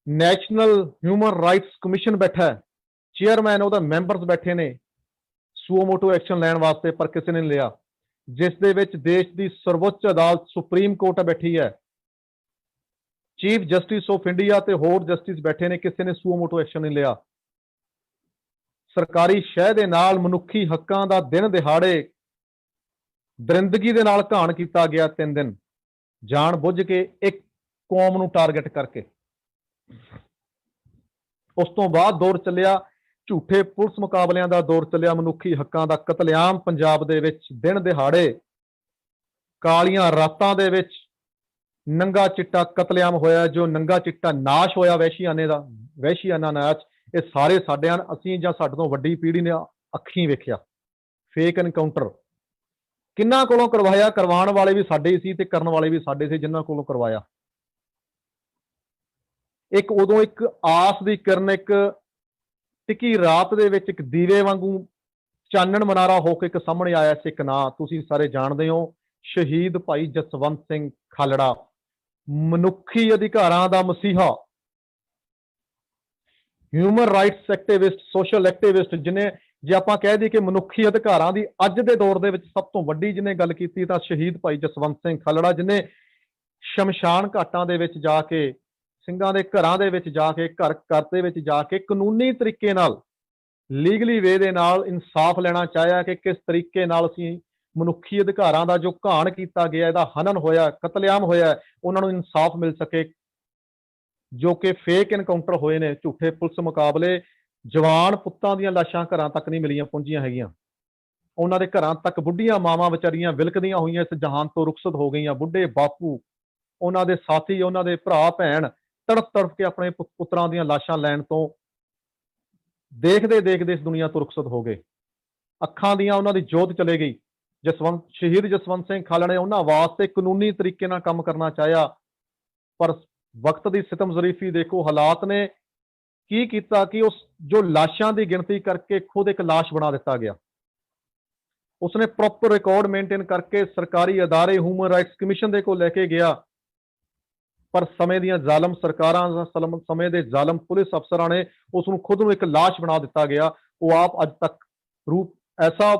ਨੈਸ਼ਨਲ ਹਿਊਮਨ ਰਾਈਟਸ ਕਮਿਸ਼ਨ ਬੈਠਾ ਹੈ, ਚੇਅਰਮੈਨ ਉਹਦਾ ਮੈਂਬਰਸ ਬੈਠੇ ਨੇ ਸੂਓ ਮੋਟੋ ਐਕਸ਼ਨ ਲੈਣ ਵਾਸਤੇ, ਪਰ ਕਿਸੇ ਨੇ ਨਹੀਂ ਲਿਆ। ਜਿਸ ਦੇ ਵਿੱਚ ਦੇਸ਼ ਦੀ ਸਰਵੋੱਚ ਅਦਾਲਤ ਸੁਪਰੀਮ ਕੋਰਟ ਬੈਠੀ ਹੈ, ਚੀਫ ਜਸਟਿਸ ਆਫ ਇੰਡੀਆ ਤੇ ਹੋਰ ਜਸਟਿਸ ਬੈਠੇ ਨੇ, ਕਿਸੇ ਨੇ ਸੂਓ ਮੋਟੋ ਐਕਸ਼ਨ ਨਹੀਂ ਲਿਆ। ਸਰਕਾਰੀ ਸ਼ਹਿ ਦੇ ਨਾਲ ਮਨੁੱਖੀ ਹੱਕਾਂ ਦਾ ਦਿਨ ਦਿਹਾੜੇ ਦਰਿੰਦਗੀ ਦੇ ਨਾਲ ਘਾਣ ਕੀਤਾ ਗਿਆ। 3 ਦਿਨ ਜਾਣ ਬੁੱਝ ਕੇ ਇੱਕ ਕੌਮ ਨੂੰ ਟਾਰਗੇਟ ਕਰਕੇ। ਉਸ ਤੋਂ ਬਾਅਦ ਦੌਰ ਚੱਲਿਆ ਝੂਠੇ ਪੁਲਿਸ ਮੁਕਾਬਲਿਆਂ ਦਾ, ਦੌਰ ਚੱਲਿਆ ਮਨੁੱਖੀ ਹੱਕਾਂ ਦਾ ਕਤਲੇਆਮ ਪੰਜਾਬ ਦੇ ਵਿੱਚ ਦਿਨ ਦਿਹਾੜੇ, ਕਾਲੀਆਂ ਰਾਤਾਂ ਦੇ ਵਿੱਚ ਨੰਗਾ ਚਿੱਟਾ ਕਤਲੇਆਮ ਹੋਇਆ, ਜੋ ਨੰਗਾ ਚਿੱਟਾ ਨਾਸ਼ ਹੋਇਆ ਵਹਿਸ਼ੀਆਨੇ ਦਾ, ਵਹਿਸ਼ੀਆਨਾ ਨਾਚ। ਇਹ ਸਾਰੇ ਸਾਡੇ ਹਨ, ਅਸੀਂ ਜਾਂ ਸਾਡੇ ਤੋਂ ਵੱਡੀ ਪੀੜ੍ਹੀ ਨੇ ਅੱਖੀਂ ਵੇਖਿਆ। ਫੇਕ ਐਨਕਾਊਂਟਰ ਕਿੰਨਾਂ ਕੋਲੋਂ ਕਰਵਾਇਆ? ਕਰਵਾਉਣ ਵਾਲੇ ਵੀ ਸਾਡੇ ਸੀ ਤੇ ਕਰਨ ਵਾਲੇ ਵੀ ਸਾਡੇ ਸੀ, ਜਿਨ੍ਹਾਂ ਕੋਲੋਂ ਕਰਵਾਇਆ। ਇੱਕ ਉਦੋਂ ਇੱਕ ਆਸ ਦੀ ਕਿਰਨ, ਇੱਕ ਟਿੱਕੀ ਰਾਤ ਦੇ ਵਿੱਚ ਇੱਕ ਦੀਵੇ ਵਾਂਗੂ ਚਾਨਣ ਮਨਾਰਾ ਹੋ ਕੇ ਇੱਕ ਸਾਹਮਣੇ ਆਇਆ ਸੀ। ਇੱਕ ਨਾਂ ਤੁਸੀਂ ਸਾਰੇ ਜਾਣਦੇ ਹੋ, ਸ਼ਹੀਦ ਭਾਈ ਜਸਵੰਤ ਸਿੰਘ ਖਾਲੜਾ, ਮਨੁੱਖੀ ਅਧਿਕਾਰਾਂ ਦਾ ਮਸੀਹਾ, human rights activist, social activist, ਜਿਹਨੇ ਜੇ ਆਪਾਂ ਕਹਿ ਦਈਏ ਕਿ ਮਨੁੱਖੀ ਅਧਿਕਾਰਾਂ ਦੀ ਅੱਜ ਦੇ ਦੌਰ ਦੇ ਵਿੱਚ ਸਭ ਤੋਂ ਵੱਡੀ ਜਿਹਨੇ ਗੱਲ ਕੀਤੀ ਤਾਂ ਸ਼ਹੀਦ ਭਾਈ ਜਸਵੰਤ ਸਿੰਘ ਖਾਲੜਾ, ਜਿਹਨੇ ਸ਼ਮਸ਼ਾਨ ਘਾਟਾਂ ਦੇ ਵਿੱਚ ਜਾ ਕੇ, ਸਿੰਘਾਂ ਦੇ ਘਰਾਂ ਦੇ ਵਿੱਚ ਜਾ ਕੇ, ਘਰ ਘਰ ਦੇ ਵਿੱਚ ਜਾ ਕੇ ਕਾਨੂੰਨੀ ਤਰੀਕੇ ਨਾਲ, ਲੀਗਲੀ ਵੇ ਦੇ ਨਾਲ ਇਨਸਾਫ ਲੈਣਾ ਚਾਹਿਆ ਕਿ ਕਿਸ ਤਰੀਕੇ ਨਾਲ ਅਸੀਂ ਮਨੁੱਖੀ ਅਧਿਕਾਰਾਂ ਦਾ ਜੋ ਘਾਣ ਕੀਤਾ ਗਿਆ, ਇਹਦਾ ਹਨਨ ਹੋਇਆ, ਕਤਲੇਆਮ ਹੋਇਆ, ਉਹਨਾਂ ਨੂੰ ਇਨਸਾਫ ਮਿਲ ਸਕੇ। ਜੋ ਕਿ ਫੇਕ ਐਨਕਾਊਂਟਰ ਹੋਏ ਨੇ, ਝੂਠੇ ਪੁਲਿਸ ਮੁਕਾਬਲੇ, ਜਵਾਨ ਪੁੱਤਾਂ ਦੀਆਂ ਲਾਸ਼ਾਂ ਘਰਾਂ ਤੱਕ ਨਹੀਂ ਮਿਲੀਆਂ ਪਹੁੰਚੀਆਂ ਹੈਗੀਆਂ, ਉਹਨਾਂ ਦੇ ਘਰਾਂ ਤੱਕ ਬੁੱਢੀਆਂ ਮਾਵਾਂ ਵਿਚਾਰੀਆਂ ਵਿਲਕਦੀਆਂ ਹੋਈਆਂ ਇਸ ਜਹਾਨ ਤੋਂ ਰੁਖਸਤ ਹੋ ਗਈਆਂ, ਬੁੱਢੇ ਬਾਪੂ, ਉਹਨਾਂ ਦੇ ਸਾਥੀ, ਉਹਨਾਂ ਦੇ ਭਰਾ ਭੈਣ ਤੜਫ ਤੜਫ ਕੇ ਆਪਣੇ ਪੁੱਤਰਾਂ ਦੀਆਂ ਲਾਸ਼ਾਂ ਲੈਣ ਤੋਂ ਦੇਖਦੇ ਦੇਖਦੇ ਇਸ ਦੁਨੀਆ ਤੋਂ ਰੁਖਸਤ ਹੋ ਗਏ। ਅੱਖਾਂ ਦੀਆਂ ਉਹਨਾਂ ਦੀ ਜੋਤ ਚਲੇ ਗਈ। ਸ਼ਹੀਦ ਜਸਵੰਤ ਸਿੰਘ ਖਾਲੜਾ ਨੇ ਉਹਨਾਂ ਵਾਸਤੇ ਕਾਨੂੰਨੀ ਤਰੀਕੇ ਨਾਲ ਕੰਮ ਕਰਨਾ ਚਾਹਿਆ, ਪਰ ਵਕਤ ਦੀ ਸਿਤਮ ਜ਼ਰੀਫੀ ਦੇਖੋ, ਹਾਲਾਤ ਨੇ ਕੀ ਕੀਤਾ ਕਿ ਉਸ ਜੋ ਲਾਸ਼ਾਂ ਦੀ ਗਿਣਤੀ ਕਰਕੇ ਖੁਦ ਇੱਕ ਲਾਸ਼ ਬਣਾ ਦਿੱਤਾ ਗਿਆ। ਉਸਨੇ ਪ੍ਰੋਪਰ ਰਿਕਾਰਡ ਮੇਨਟੇਨ ਕਰਕੇ ਸਰਕਾਰੀ ਅਦਾਰੇ, ਹਿਊਮਨ ਰਾਈਟਸ ਕਮਿਸ਼ਨ ਦੇ ਕੋਲ ਲੈ ਕੇ ਗਿਆ, ਪਰ ਸਮੇਂ ਦੀਆਂ ਜ਼ਾਲਮ ਸਰਕਾਰਾਂ, ਸਮੇਂ ਦੇ ਜ਼ਾਲਮ ਪੁਲਿਸ ਅਫਸਰਾਂ ਨੇ ਉਸ ਨੂੰ ਖੁਦ ਨੂੰ ਇੱਕ ਲਾਸ਼ ਬਣਾ ਦਿੱਤਾ ਗਿਆ। ਉਹ ਆਪ ਅੱਜ ਤੱਕ ਰੂਪ ਐਸਾ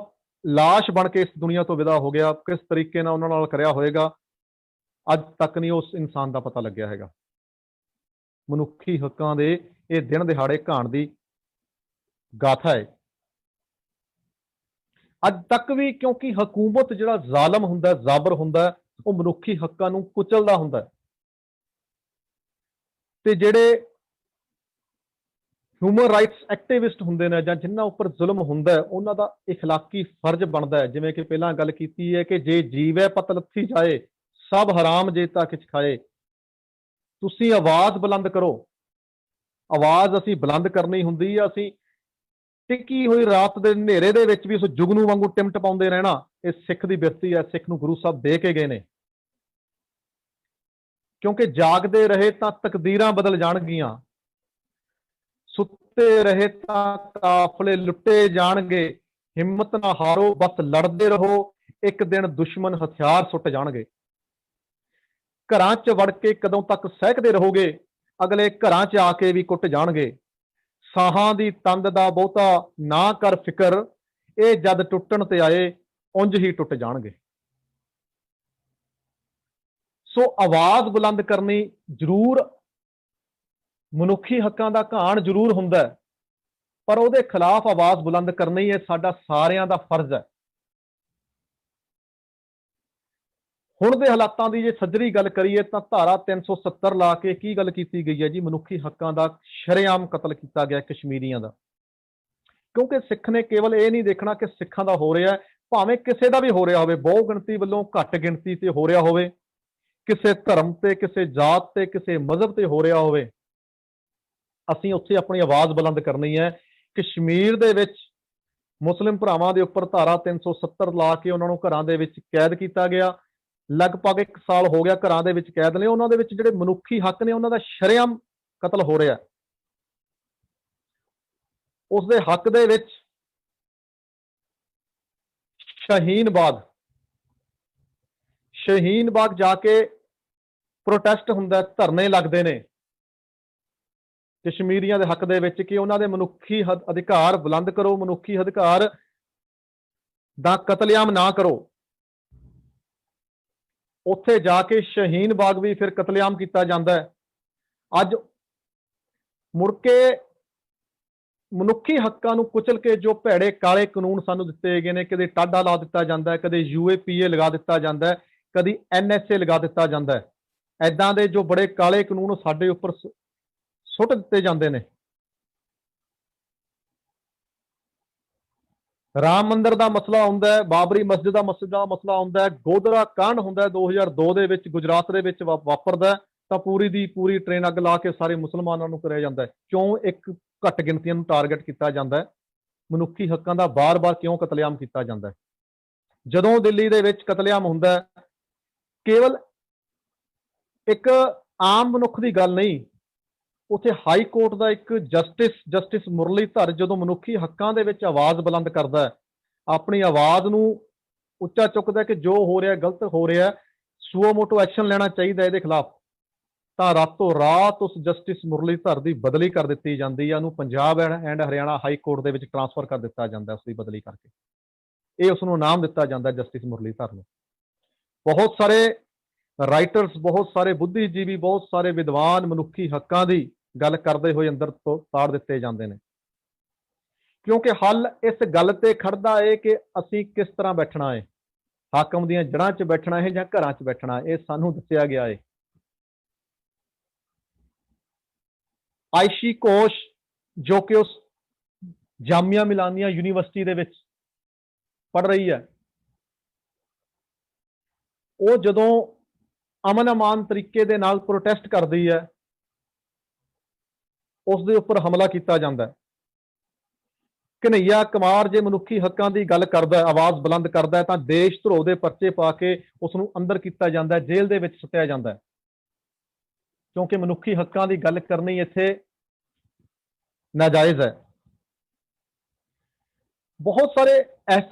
ਲਾਸ਼ ਬਣ ਕੇ ਇਸ ਦੁਨੀਆ ਤੋਂ ਵਿਦਾ ਹੋ ਗਿਆ। ਕਿਸ ਤਰੀਕੇ ਨਾਲ ਉਹਨਾਂ ਨਾਲ ਕਰਿਆ ਹੋਏਗਾ ਅੱਜ ਤੱਕ ਨਹੀਂ ਉਸ ਇਨਸਾਨ ਦਾ ਪਤਾ ਲੱਗਿਆ ਹੈਗਾ। ਮਨੁੱਖੀ ਹੱਕਾਂ ਦੇ ਇਹ ਦਿਨ ਦਿਹਾੜੇ ਘਾਣ ਦੀ ਗਾਥਾ ਹੈ ਅੱਜ ਤੱਕ ਵੀ, ਕਿਉਂਕਿ ਹਕੂਮਤ ਜਿਹੜਾ ਜ਼ਾਲਮ ਹੁੰਦਾ, ਜ਼ਾਬਰ ਹੁੰਦਾ, ਉਹ ਮਨੁੱਖੀ ਹੱਕਾਂ ਨੂੰ ਕੁਚਲਦਾ ਹੁੰਦਾ ਤੇ ਜਿਹੜੇ ਹਿਊਮਨ ਰਾਈਟਸ ਐਕਟਿਵਿਸਟ ਹੁੰਦੇ ਨੇ ਜਾਂ ਜਿਨ੍ਹਾਂ ਉੱਪਰ ਜ਼ੁਲਮ ਹੁੰਦਾ ਹੈ, ਉਹਨਾਂ ਦਾ ਇਖਲਾਕੀ ਫਰਜ਼ ਬਣਦਾ ਹੈ, ਜਿਵੇਂ ਕਿ ਪਹਿਲਾਂ ਗੱਲ ਕੀਤੀ ਹੈ ਕਿ ਜੇ ਜੀਵੈ ਪਤ ਲੱਥੀ ਜਾਏ, ਸਭ ਹਰਾਮ ਜੇ ਤਾਂ ਕਿਛ ਖਾਏ। ਤੁਸੀਂ ਆਵਾਜ਼ ਬੁਲੰਦ ਕਰੋ। ਆਵਾਜ਼ ਅਸੀਂ ਬੁਲੰਦ ਕਰਨੀ ਹੁੰਦੀ ਹੈ। ਅਸੀਂ ਟਿੱਕੀ ਹੋਈ ਰਾਤ ਦੇ ਹਨੇਰੇ ਦੇ ਵਿੱਚ ਵੀ ਉਸ ਜੁਗਨੂ ਵਾਂਗੂ ਟਿਮਟ ਪਾਉਂਦੇ ਰਹਿਣਾ, ਇਹ ਸਿੱਖ ਦੀ ਬਿਰਤੀ ਹੈ। ਸਿੱਖ ਨੂੰ ਗੁਰੂ ਸਾਹਿਬ ਦੇ ਕੇ ਗਏ ਨੇ, ਕਿਉਂਕਿ ਜਾਗਦੇ ਰਹੇ ਤਾਂ ਤਕਦੀਰਾਂ ਬਦਲ ਜਾਣਗੀਆਂ, ਸੁੱਤੇ ਰਹੇ ਤਾਂ ਕਾਫਲੇ ਲੁੱਟੇ ਜਾਣਗੇ। ਹਿੰਮਤ ਨਾ ਹਾਰੋ, ਬਸ ਲੜਦੇ ਰਹੋ, ਇੱਕ ਦਿਨ ਦੁਸ਼ਮਣ ਹਥਿਆਰ ਸੁੱਟ ਜਾਣਗੇ। ਘਰਾਂ 'ਚ ਵੜ ਕੇ ਕਦੋਂ ਤੱਕ ਸਹਿਕਦੇ ਰਹੋਗੇ, ਅਗਲੇ ਘਰਾਂ 'ਚ ਆ ਕੇ ਵੀ ਕੁੱਟ ਜਾਣਗੇ। ਸਾਹਾਂ ਦੀ ਤੰਦ ਦਾ ਬਹੁਤਾ ਨਾ ਕਰ ਫਿਕਰ, ਇਹ ਜਦ ਟੁੱਟਣ ਤੇ ਆਏ ਉਂਝ ਹੀ ਟੁੱਟ ਜਾਣਗੇ। ਸੋ ਆਵਾਜ਼ ਬੁਲੰਦ ਕਰਨੀ ਜ਼ਰੂਰ, ਮਨੁੱਖੀ ਹੱਕਾਂ ਦਾ ਘਾਣ ਜ਼ਰੂਰ ਹੁੰਦਾ, ਪਰ ਉਹਦੇ ਖਿਲਾਫ ਆਵਾਜ਼ ਬੁਲੰਦ ਕਰਨੀ ਇਹ ਸਾਡਾ ਸਾਰਿਆਂ ਦਾ ਫਰਜ਼ ਹੈ। ਹੁਣ ਦੇ ਹਾਲਾਤਾਂ ਦੀ ਜੇ ਸੱਜਰੀ ਗੱਲ ਕਰੀਏ ਤਾਂ ਧਾਰਾ 370 ਲਾ ਕੇ ਕੀ ਗੱਲ ਕੀਤੀ ਗਈ ਹੈ ਜੀ, ਮਨੁੱਖੀ ਹੱਕਾਂ ਦਾ ਸ਼ਰੇਆਮ ਕਤਲ ਕੀਤਾ ਗਿਆ ਕਸ਼ਮੀਰੀਆਂ ਦਾ। ਕਿਉਂਕਿ ਸਿੱਖ ਨੇ ਕੇਵਲ ਇਹ ਨਹੀਂ ਦੇਖਣਾ ਕਿ ਸਿੱਖਾਂ ਦਾ ਹੋ ਰਿਹਾ, ਭਾਵੇਂ ਕਿਸੇ ਦਾ ਵੀ ਹੋ ਰਿਹਾ ਹੋਵੇ, ਬਹੁ ਗਿਣਤੀ ਵੱਲੋਂ ਘੱਟ ਗਿਣਤੀ ਤੇ ਹੋ ਰਿਹਾ ਹੋਵੇ, ਕਿਸੇ ਧਰਮ ਤੇ, ਕਿਸੇ ਜਾਤ ਤੇ, ਕਿਸੇ ਮਜ਼ਹਬ ਤੇ ਹੋ ਰਿਹਾ ਹੋਵੇ, ਅਸੀਂ ਉੱਥੇ ਆਪਣੀ ਆਵਾਜ਼ ਬੁਲੰਦ ਕਰਨੀ ਹੈ। ਕਸ਼ਮੀਰ ਦੇ ਵਿੱਚ ਮੁਸਲਿਮ ਭਰਾਵਾਂ ਦੇ ਉੱਪਰ ਧਾਰਾ 370 ਲਾ ਕੇ ਉਹਨਾਂ ਨੂੰ ਘਰਾਂ ਦੇ ਵਿੱਚ ਕੈਦ ਕੀਤਾ ਗਿਆ। ਲਗਭਗ 1 ਸਾਲ ਹੋ ਗਿਆ ਘਰਾਂ ਦੇ ਵਿੱਚ ਕੈਦ ਨੇ। ਉਹਨਾਂ ਦੇ ਵਿੱਚ ਜਿਹੜੇ ਮਨੁੱਖੀ ਹੱਕ ਨੇ ਉਹਨਾਂ ਦਾ ਸ਼ਰੇਆਮ ਕਤਲ ਹੋ ਰਿਹਾ। ਉਸ ਦੇ ਹੱਕ ਦੇ ਵਿੱਚ ਸ਼ਹੀਨ ਬਾਗ ਜਾ ਕੇ ਪ੍ਰੋਟੈਸਟ ਹੁੰਦਾ, ਧਰਨੇ ਲੱਗਦੇ ਨੇ ਕਸ਼ਮੀਰੀਆਂ ਦੇ ਹੱਕ ਦੇ ਵਿੱਚ ਕਿ ਉਹਨਾਂ ਦੇ ਮਨੁੱਖੀ ਅਧਿਕਾਰ ਬੁਲੰਦ ਕਰੋ, ਮਨੁੱਖੀ ਅਧਿਕਾਰ ਦਾ ਕਤਲੇਆਮ ਨਾ ਕਰੋ। ਉੱਥੇ ਜਾ ਕੇ ਸ਼ਹੀਨ ਬਾਗ ਵੀ ਫਿਰ ਕਤਲੇਆਮ ਕੀਤਾ ਜਾਂਦਾ ਹੈ। ਅੱਜ ਮੁੜ ਕੇ ਮਨੁੱਖੀ ਹੱਕਾਂ ਨੂੰ ਕੁਚਲ ਕੇ ਜੋ ਭੈੜੇ ਕਾਲੇ ਕਾਨੂੰਨ ਸਾਨੂੰ ਦਿੱਤੇ ਗਏ ਨੇ, ਕਦੇ ਟਾਡਾ ਲਾ ਦਿੱਤਾ ਜਾਂਦਾ ਹੈ, ਕਦੇ UAPA ਲਗਾ ਦਿੱਤਾ ਜਾਂਦਾ ਹੈ, ਕਦੀ NSA ਲਗਾ ਦਿੱਤਾ ਜਾਂਦਾ ਹੈ। ਐਦਾਂ ਦੇ ਜੋ ਬੜੇ ਕਾਲੇ ਕਾਨੂੰਨ ਸਾਡੇ ਉੱਪਰ ਸੁੱਟ ਦਿੱਤੇ ਜਾਂਦੇ ਨੇ। ਰਾਮ ਮੰਦਿਰ ਦਾ ਮਸਲਾ ਹੁੰਦਾ ਹੈ, ਬਾਬਰੀ ਮਸਜਿਦ ਦਾ ਮਸਲਾ ਹੁੰਦਾ ਹੈ, ਗੋਧਰਾ ਕਾਂਡ ਹੁੰਦਾ ਹੈ 2002 ਦੇ ਵਿੱਚ ਗੁਜਰਾਤ ਦੇ ਵਿੱਚ ਵਾਪਰਦਾ, ਤਾਂ ਪੂਰੀ ਦੀ ਪੂਰੀ ਟ੍ਰੇਨ ਅੱਗ ਲਾ ਕੇ ਸਾਰੇ ਮੁਸਲਮਾਨਾਂ ਨੂੰ ਕਰਿਆ ਜਾਂਦਾ ਹੈ। ਕਿਉਂ ਇੱਕ ਘੱਟ ਗਿਣਤੀਆਂ ਨੂੰ ਟਾਰਗੇਟ ਕੀਤਾ ਜਾਂਦਾ ਹੈ? ਮਨੁੱਖੀ ਹੱਕਾਂ ਦਾ ਬਾਰ-ਬਾਰ ਕਿਉਂ ਕਤਲੇਆਮ ਕੀਤਾ ਜਾਂਦਾ ਹੈ? ਜਦੋਂ ਦਿੱਲੀ ਦੇ ਵਿੱਚ ਕਤਲੇਆਮ ਹੁੰਦਾ ਹੈ, ਕੇਵਲ ਇੱਕ ਆਮ ਮਨੁੱਖ ਦੀ ਗੱਲ ਨਹੀਂ, ਉੱਥੇ ਹਾਈ ਕੋਰਟ ਦਾ ਇੱਕ ਜਸਟਿਸ ਮੁਰਲੀਧਰ ਜਦੋਂ ਮਨੁੱਖੀ ਹੱਕਾਂ ਦੇ ਵਿੱਚ ਆਵਾਜ਼ ਬੁਲੰਦ ਕਰਦਾ ਹੈ, ਆਪਣੀ ਆਵਾਜ਼ ਨੂੰ ਉੱਚਾ ਚੁੱਕਦਾ ਕਿ ਜੋ ਹੋ ਰਿਹਾ ਗਲਤ ਹੋ ਰਿਹਾ, ਸੂਓ ਮੋਟੋ ਐਕਸ਼ਨ ਲੈਣਾ ਚਾਹੀਦਾ ਇਹਦੇ ਖਿਲਾਫ, ਤਾਂ ਰਾਤੋਂ ਰਾਤ ਉਸ ਜਸਟਿਸ ਮੁਰਲੀਧਰ ਦੀ ਬਦਲੀ ਕਰ ਦਿੱਤੀ ਜਾਂਦੀ ਹੈ। ਉਹਨੂੰ Punjab and Haryana high court ਦੇ ਵਿੱਚ ਟ੍ਰਾਂਸਫਰ ਕਰ ਦਿੱਤਾ ਜਾਂਦਾ, ਉਸ ਦੀ ਬਦਲੀ ਕਰਕੇ। ਇਹ ਉਸ ਨੂੰ ਨਾਮ ਦਿੱਤਾ ਜਾਂਦਾ ਜਸਟਿਸ ਮੁਰਲੀਧਰ ਨੂੰ। ਬਹੁਤ ਸਾਰੇ ਰਾਈਟਰਸ, ਬਹੁਤ ਸਾਰੇ ਬੁੱਧੀਜੀਵੀ, ਬਹੁਤ ਸਾਰੇ ਵਿਦਵਾਨ ਮਨੁੱਖੀ ਹੱਕਾਂ ਦੀ ਗੱਲ ਕਰਦੇ ਹੋਏ ਅੰਦਰ ਤੋਂ ਤਾੜ ਦਿੱਤੇ ਜਾਂਦੇ ਨੇ, ਕਿਉਂਕਿ ਹੱਲ ਇਸ ਗੱਲ ਤੇ ਖੜਦਾ ਹੈ ਕਿ ਅਸੀਂ ਕਿਸ ਤਰ੍ਹਾਂ ਬੈਠਣਾ ਹੈ, ਹਾਕਮ ਦੀਆਂ ਜੜ੍ਹਾਂ 'ਚ ਬੈਠਣਾ ਹੈ ਜਾਂ ਘਰਾਂ 'ਚ ਬੈਠਣਾ, ਇਹ ਸਾਨੂੰ ਦੱਸਿਆ ਗਿਆ ਹੈ। ਆਇਸ਼ੀ ਘੋਸ਼, ਜੋ ਕਿ ਉਸ ਜਾਮੀਆ ਮਿਲਾਨੀਆ ਯੂਨੀਵਰਸਿਟੀ ਦੇ ਵਿੱਚ ਪੜ੍ਹ ਰਹੀ ਹੈ, ਉਹ ਜਦੋਂ ਅਮਨ ਅਮਾਨ ਤਰੀਕੇ ਦੇ ਨਾਲ ਪ੍ਰੋਟੈਸਟ ਕਰਦੀ ਹੈ, ਉਸ ਦੇ ਉੱਪਰ ਹਮਲਾ ਕੀਤਾ ਜਾਂਦਾ ਹੈ। ਕਨਈਆ ਕੁਮਾਰ ਜੇ ਮਨੁੱਖੀ ਹੱਕਾਂ ਦੀ ਗੱਲ ਕਰਦਾ, ਆਵਾਜ਼ ਬੁਲੰਦ ਕਰਦਾ, ਤਾਂ ਦੇਸ਼ ਧਰੋਹ ਦੇ ਪਰਚੇ ਪਾ ਕੇ ਉਸ ਨੂੰ ਅੰਦਰ ਕੀਤਾ ਜਾਂਦਾ, ਜੇਲ੍ਹ ਦੇ ਵਿੱਚ ਸੁੱਟਿਆ ਜਾਂਦਾ, ਕਿਉਂਕਿ ਮਨੁੱਖੀ ਹੱਕਾਂ ਦੀ ਗੱਲ ਕਰਨੀ ਇੱਥੇ ਨਾਜਾਇਜ਼ ਹੈ। ਬਹੁਤ ਸਾਰੇ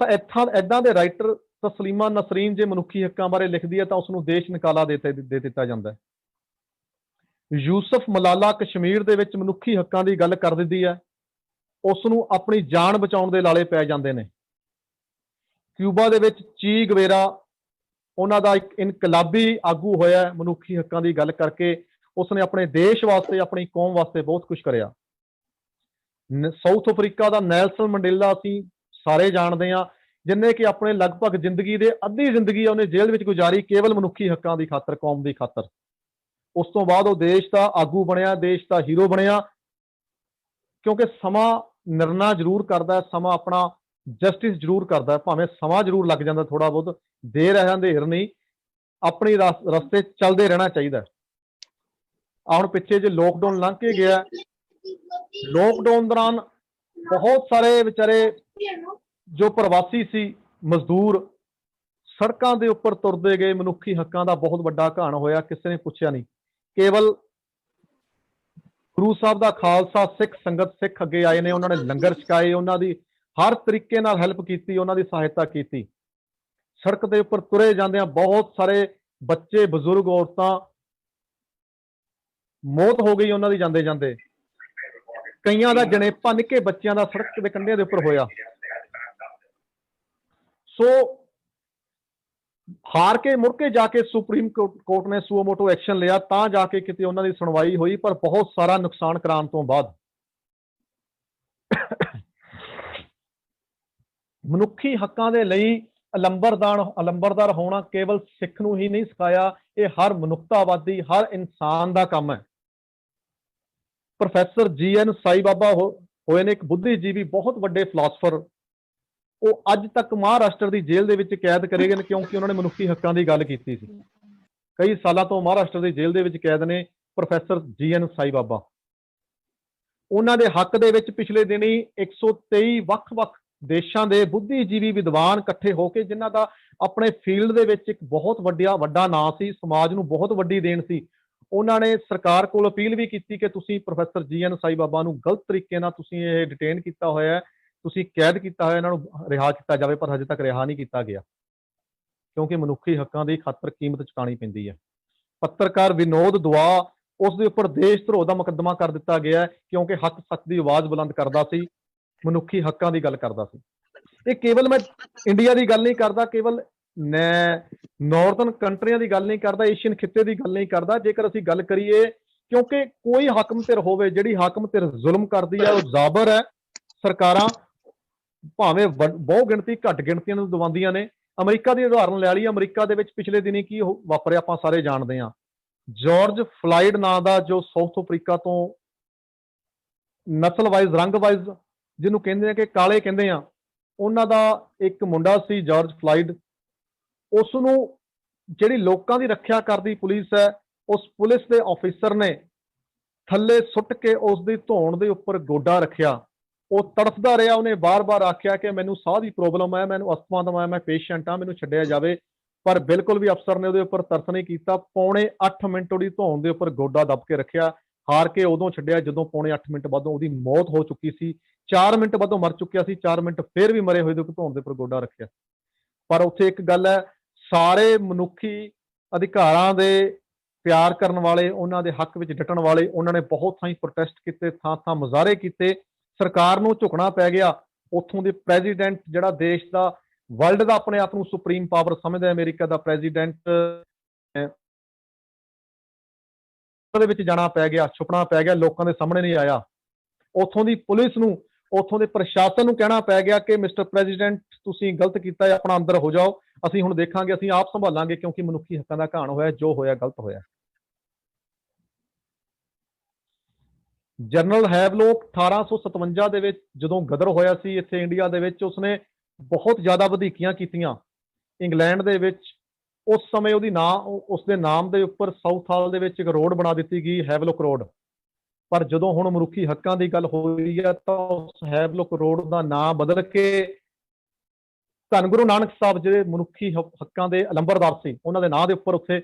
ਏਦਾਂ ਦੇ ਰਾਈਟਰ, ਤਸਲੀਮਾ ਨਸਰੀਨ ਜੇ ਮਨੁੱਖੀ ਹੱਕਾਂ ਬਾਰੇ ਲਿਖਦੀ ਹੈ ਤਾਂ ਉਸ ਨੂੰ ਦੇਸ਼ ਨਿਕਾਲਾ ਦੇ ਦਿੱਤਾ ਜਾਂਦਾ ਹੈ। ਯੂਸਫ ਮਲਾਲਾ ਕਸ਼ਮੀਰ ਦੇ ਵਿੱਚ ਮਨੁੱਖੀ ਹੱਕਾਂ ਦੀ ਗੱਲ ਕਰ ਦਿੰਦੀ ਹੈ, ਉਸ ਨੂੰ ਆਪਣੀ ਜਾਨ ਬਚਾਉਣ ਦੇ ਲਾਲੇ ਪੈ ਜਾਂਦੇ ਨੇ। ਕਿਊਬਾ ਦੇ ਵਿੱਚ ਚੀ ਗਵੇਰਾ, ਉਹਨਾਂ ਦਾ ਇੱਕ ਇਨਕਲਾਬੀ ਆਗੂ ਹੋਇਆ ਮਨੁੱਖੀ ਹੱਕਾਂ ਦੀ ਗੱਲ ਕਰਕੇ, ਉਸਨੇ ਆਪਣੇ ਦੇਸ਼ ਵਾਸਤੇ, ਆਪਣੀ ਕੌਮ ਵਾਸਤੇ ਬਹੁਤ ਕੁਝ ਕਰਿਆ। ਸਾਊਥ ਅਫਰੀਕਾ ਦਾ ਨੈਲਸਨ ਮੰਡੇਲਾ ਅਸੀਂ ਸਾਰੇ ਜਾਣਦੇ ਹਾਂ, ਜਿਨਨੇ ਕਿ ਆਪਣੇ ਲਗਭਗ ਜ਼ਿੰਦਗੀ ਦੇ ਅੱਧੀ ਜ਼ਿੰਦਗੀ ਉਹਨੇ ਜੇਲ੍ਹ ਵਿੱਚ ਗੁਜ਼ਾਰੀ, ਕੇਵਲ ਮਨੁੱਖੀ ਹੱਕਾਂ ਦੀ ਖਾਤਰ, ਕੌਮ ਦੀ ਖਾਤਰ। ਉਸ ਤੋਂ ਬਾਅਦ ਉਹ ਦੇਸ਼ ਦਾ ਆਗੂ ਬਣਿਆ, ਦੇਸ਼ ਦਾ ਹੀਰੋ ਬਣਿਆ, ਕਿਉਂਕਿ ਸਮਾਂ ਨਿਰਣਾ ਜ਼ਰੂਰ ਕਰਦਾ, ਸਮਾਂ ਆਪਣਾ ਜਸਟਿਸ ਜ਼ਰੂਰ ਕਰਦਾ, ਭਾਵੇਂ ਸਮਾਂ ਜ਼ਰੂਰ ਲੱਗ ਜਾਂਦਾ ਥੋੜਾ ਬਹੁਤ, ਦੇਰ ਹੈ ਅੰਧੇਰ ਨਹੀਂ, ਆਪਣੀ ਰਸਤੇ ਚੱਲਦੇ ਰਹਿਣਾ ਚਾਹੀਦਾ। ਹੁਣ ਪਿੱਛੇ ਜੇ ਲੋਕਡਾਊਨ ਲੰਘ ਕੇ ਗਿਆ, ਲੋਕਡਾਊਨ ਦੌਰਾਨ ਬਹੁਤ ਸਾਰੇ ਵਿਚਾਰੇ ਜੋ ਪ੍ਰਵਾਸੀ ਸੀ, ਮਜ਼ਦੂਰ ਸੜਕਾਂ ਦੇ ਉੱਪਰ ਤੁਰਦੇ ਗਏ, ਮਨੁੱਖੀ ਹੱਕਾਂ ਦਾ ਬਹੁਤ ਵੱਡਾ ਘਾਣ ਹੋਇਆ, ਕਿਸੇ ਨੇ ਪੁੱਛਿਆ ਨਹੀਂ। ਕੇਵਲ ਗੁਰੂ ਸਾਹਿਬ ਦਾ ਖਾਲਸਾ, ਸਿੱਖ ਸੰਗਤ, ਸਿੱਖ ਅੱਗੇ ਆਏ ਨੇ, ਉਹਨਾਂ ਨੇ ਲੰਗਰ ਛਕਾਏ, ਉਹਨਾਂ ਦੀ ਹਰ ਤਰੀਕੇ ਨਾਲ ਹੈਲਪ ਕੀਤੀ, ਉਹਨਾਂ ਦੀ ਸਹਾਇਤਾ ਕੀਤੀ। ਸੜਕ ਦੇ ਉੱਪਰ ਤੁਰੇ ਜਾਂਦੇ ਆ ਬਹੁਤ ਸਾਰੇ ਬੱਚੇ, ਬਜ਼ੁਰਗ, ਔਰਤਾਂ, ਮੌਤ ਹੋ ਗਈ ਉਹਨਾਂ ਦੀ ਜਾਂਦੇ ਜਾਂਦੇ। ਕਈਆਂ ਦਾ ਜਣੇਪਾ ਨਿੱਕੇ ਬੱਚਿਆਂ ਦਾ ਸੜਕ ਦੇ ਕੰਢਿਆਂ ਦੇ ਉੱਪਰ ਹੋਇਆ। ਸੋ ਹਾਰ ਕੇ ਮੁੜ ਕੇ ਜਾ ਕੇ ਸੁਪਰੀਮ ਕੋਰਟ ਨੇ ਸੂਓ ਮੋਟੋ ਐਕਸ਼ਨ ਲਿਆ, ਤਾਂ ਜਾ ਕੇ ਕਿਤੇ ਉਹਨਾਂ ਦੀ ਸੁਣਵਾਈ ਹੋਈ, ਪਰ ਬਹੁਤ ਸਾਰਾ ਨੁਕਸਾਨ ਕਰਾਉਣ ਤੋਂ ਬਾਅਦ। ਮਨੁੱਖੀ ਹੱਕਾਂ ਦੇ ਲਈ ਅਲੰਬਰਦਾਰ ਹੋਣਾ ਕੇਵਲ ਸਿੱਖ ਨੂੰ ਹੀ ਨਹੀਂ ਸਿਖਾਇਆ, ਇਹ ਹਰ ਮਨੁੱਖਤਾਵਾਦੀ, ਹਰ ਇਨਸਾਨ ਦਾ ਕੰਮ ਹੈ। ਪ੍ਰੋਫੈਸਰ GN ਸਾਈ ਬਾਬਾ ਹੋਏ ਨੇ ਇੱਕ ਬੁੱਧੀਜੀਵੀ, ਬਹੁਤ ਵੱਡੇ ਫਿਲਾਸਫਰ, ਉਹ ਅੱਜ ਤੱਕ ਮਹਾਰਾਸ਼ਟਰ ਦੀ ਜੇਲ੍ਹ ਦੇ ਵਿੱਚ ਕੈਦ ਕਰੇ ਗਏ ਨੇ, ਕਿਉਂਕਿ ਉਹਨਾਂ ਨੇ ਮਨੁੱਖੀ ਹੱਕਾਂ ਦੀ ਗੱਲ ਕੀਤੀ ਸੀ। ਕਈ ਸਾਲਾਂ ਤੋਂ ਮਹਾਰਾਸ਼ਟਰ ਦੀ ਜੇਲ੍ਹ ਦੇ ਵਿੱਚ ਕੈਦ ਨੇ ਪ੍ਰੋਫੈਸਰ GN ਸਾਈ ਬਾਬਾ। ਉਹਨਾਂ ਦੇ ਹੱਕ ਦੇ ਵਿੱਚ ਪਿਛਲੇ ਦਿਨੀ 123 ਵੱਖ-ਵੱਖ ਦੇਸ਼ਾਂ ਦੇ ਬੁੱਧੀਜੀਵੀ ਵਿਦਵਾਨ ਇਕੱਠੇ ਹੋ ਕੇ, ਜਿਨ੍ਹਾਂ ਦਾ ਆਪਣੇ ਫੀਲਡ ਦੇ ਵਿੱਚ ਇੱਕ ਬਹੁਤ ਵੱਡਾ ਨਾਂ ਸੀ, ਸਮਾਜ ਨੂੰ ਬਹੁਤ ਵੱਡੀ ਦੇਣ ਸੀ, ਉਹਨਾਂ ਨੇ ਸਰਕਾਰ ਕੋਲ ਅਪੀਲ ਵੀ ਕੀਤੀ ਕਿ ਤੁਸੀਂ ਪ੍ਰੋਫੈਸਰ GN ਸਾਈ ਬਾਬਾ ਨੂੰ ਗਲਤ ਤਰੀਕੇ ਨਾਲ ਤੁਸੀਂ ਇਹ ਡਿਟੇਨ ਕੀਤਾ ਹੋਇਆ ਹੈ, ਤੁਸੀਂ ਕੈਦ ਕੀਤਾ ਹੋਇਆ, ਇਹਨਾਂ ਨੂੰ ਰਿਹਾ ਕੀਤਾ ਜਾਵੇ, ਪਰ ਹਜੇ ਤੱਕ ਰਿਹਾ ਨਹੀਂ ਕੀਤਾ ਗਿਆ, ਕਿਉਂਕਿ ਮਨੁੱਖੀ ਹੱਕਾਂ ਦੀ ਖਾਤਰ ਕੀਮਤ ਚੁਕਾਉਣੀ ਪੈਂਦੀ ਹੈ। ਪੱਤਰਕਾਰ ਵਿਨੋਦ ਦੁਆ, ਉਸ ਦੇ ਉੱਪਰ ਦੇਸ਼ ਧਰੋਹ ਦਾ ਮੁਕੱਦਮਾ ਕਰ ਦਿੱਤਾ ਗਿਆ, ਕਿਉਂਕਿ ਹੱਕ ਸੱਚ ਦੀ ਆਵਾਜ਼ ਬੁਲੰਦ ਕਰਦਾ ਸੀ, ਮਨੁੱਖੀ ਹੱਕਾਂ ਦੀ ਗੱਲ ਕਰਦਾ ਸੀ। ਇਹ ਕੇਵਲ ਮੈਂ ਇੰਡੀਆ ਦੀ ਗੱਲ ਨਹੀਂ ਕਰਦਾ, ਕੇਵਲ ਨਾਰਥਰਨ ਕੰਟਰੀਆਂ ਦੀ ਗੱਲ ਨਹੀਂ ਕਰਦਾ, ਏਸ਼ੀਅਨ ਖਿੱਤੇ ਦੀ ਗੱਲ ਨਹੀਂ ਕਰਦਾ। ਜੇਕਰ ਅਸੀਂ ਗੱਲ ਕਰੀਏ, ਕਿਉਂਕਿ ਕੋਈ ਹਾਕਮ ਧਿਰ ਹੋਵੇ, ਜਿਹੜੀ ਹਾਕਮ ਧਿਰ ਜ਼ੁਲਮ ਕਰਦੀ ਹੈ, ਉਹ ਜ਼ਾਬਰ ਹੈ। ਸਰਕਾਰਾਂ ਭਾਵੇਂ ਬਹੁ ਗਿਣਤੀ, ਘੱਟ ਗਿਣਤੀਆਂ ਨੂੰ ਦਬਾਉਂਦੀਆਂ ਨੇ। ਅਮਰੀਕਾ ਦੀ ਉਦਾਹਰਨ ਲੈ ਲਈ, ਅਮਰੀਕਾ ਦੇ ਵਿੱਚ ਪਿਛਲੇ ਦਿਨੀ ਕੀ ਵਾਪਰਿਆ ਆਪਾਂ ਸਾਰੇ ਜਾਣਦੇ ਹਾਂ। ਜਾਰਜ ਫਲਾਇਡ ਨਾਂ ਦਾ, ਜੋ ਸਾਊਥ ਅਫਰੀਕਾ ਤੋਂ ਨਸਲ ਵਾਈਜ਼, ਰੰਗ ਵਾਈਜ਼ ਜਿਹਨੂੰ ਕਹਿੰਦੇ ਆ ਕਿ ਕਾਲੇ ਕਹਿੰਦੇ ਆ, ਉਹਨਾਂ ਦਾ ਇੱਕ ਮੁੰਡਾ ਸੀ ਜਾਰਜ ਫਲਾਇਡ। ਉਸ ਨੂੰ ਜਿਹੜੀ ਲੋਕਾਂ ਦੀ ਰੱਖਿਆ ਕਰਦੀ ਪੁਲਿਸ ਹੈ, ਉਸ ਪੁਲਿਸ ਦੇ ਆਫਿਸਰ ਨੇ ਥੱਲੇ ਸੁੱਟ ਕੇ ਉਸ ਦੀ ਧੌਣ ਦੇ ਉੱਪਰ ਗੋਡਾ ਰੱਖਿਆ। ਉਹ ਤੜਫਦਾ ਰਿਹਾ, ਉਹਨੇ ਬਾਰ-ਬਾਰ ਆਖਿਆ ਕਿ ਮੈਨੂੰ ਸਾਹ ਦੀ ਪ੍ਰੋਬਲਮ ਹੈ, ਮੈਨੂੰ ਅਸਥਮਾ ਦਾ ਮੈਂ ਪੇਸ਼ੈਂਟ ਹਾਂ, ਮੈਨੂੰ ਛੱਡਿਆ ਜਾਵੇ, ਪਰ ਬਿਲਕੁਲ ਵੀ ਅਫਸਰ ਨੇ ਉਹਦੇ ਉੱਪਰ ਤਰਸ ਨਹੀਂ ਕੀਤਾ। ਪੌਣੇ 8 ਮਿੰਟ ਉਹਦੀ ਧੌਣ ਦੇ ਉੱਪਰ ਗੋਡਾ ਦੱਬ ਕੇ ਰੱਖਿਆ। ਹਾਰ ਕੇ ਉਦੋਂ ਛੱਡਿਆ ਜਦੋਂ ਪੌਣੇ 8 ਮਿੰਟ ਬਾਅਦੋਂ ਉਹਦੀ ਮੌਤ ਹੋ ਚੁੱਕੀ ਸੀ। 4 ਮਿੰਟ ਬਾਅਦੋਂ ਮਰ ਚੁੱਕਿਆ ਸੀ, 4 ਮਿੰਟ ਫਿਰ ਵੀ ਮਰੇ ਹੋਏ ਦੇ ਧੌਣ ਦੇ ਉੱਪਰ ਗੋਡਾ ਰੱਖਿਆ। पर उत्थे एक गल है, सारे मनुखी अधिकारां दे प्यार करन वाले, उन्हां दे हक विच डटण वाले, उन्हां ने बहुत थाई प्रोटेस्ट कीते, थां थां मुजाहरे कीते, सरकार नूं झुकना पै गया। उत्थों दे प्रेजिडेंट जिहड़ा देश दा वर्ल्ड दा अपने आप नूं सुप्रीम पावर समझदा, अमेरिका दा प्रेजिडेंट दे विच जाना पै गया, छुपना पै गया, लोकां दे सामने नहीं आया। उत्थों दी पुलिस नूं, उत्थों दे प्रशासन नूं कहना पै गया कि मिस्टर प्रेजिडेंट तुसीं गलत कीता है, अपना अंदर हो जाओ, ਅਸੀਂ ਹੁਣ ਦੇਖਾਂਗੇ, ਅਸੀਂ ਆਪ ਸੰਭਾਲਾਂਗੇ, ਕਿਉਂਕਿ ਮਨੁੱਖੀ ਹੱਕਾਂ ਦਾ ਘਾਣ ਹੋਇਆ, ਜੋ ਹੋਇਆ ਗਲਤ ਹੋਇਆ। ਜਨਰਲ ਹੈਵਲੋਕ 1857 ਦੇ ਵਿੱਚ ਜਦੋਂ ਗਦਰ ਹੋਇਆ ਸੀ ਇੱਥੇ ਇੰਡੀਆ ਦੇ ਵਿੱਚ, ਉਸਨੇ ਬਹੁਤ ਜ਼ਿਆਦਾ ਵਧੀਕੀਆਂ ਕੀਤੀਆਂ ਇੰਗਲੈਂਡ ਦੇ ਵਿੱਚ। ਉਸ ਸਮੇਂ ਉਹਦੀ ਉਸਦੇ ਨਾਮ ਦੇ ਉੱਪਰ ਸਾਊਥ ਹਾਲ ਦੇ ਵਿੱਚ ਇੱਕ ਰੋਡ ਬਣਾ ਦਿੱਤੀ ਗਈ, ਹੈਵਲੋਕ ਰੋਡ। ਪਰ ਜਦੋਂ ਹੁਣ ਮਨੁੱਖੀ ਹੱਕਾਂ ਦੀ ਗੱਲ ਹੋਈ ਹੈ ਤਾਂ ਉਸ ਹੈਵਲੋਕ ਰੋਡ ਦਾ ਨਾਮ ਬਦਲ ਕੇ ਧੰਨ ਗੁਰੂ ਨਾਨਕ ਸਾਹਿਬ ਜਿਹੜੇ ਮਨੁੱਖੀ ਹੱਕਾਂ ਦੇ ਅਲੰਬਰਦਾਰ ਸੀ, ਉਹਨਾਂ ਦੇ ਨਾਂ ਦੇ ਉੱਪਰ ਉੱਥੇ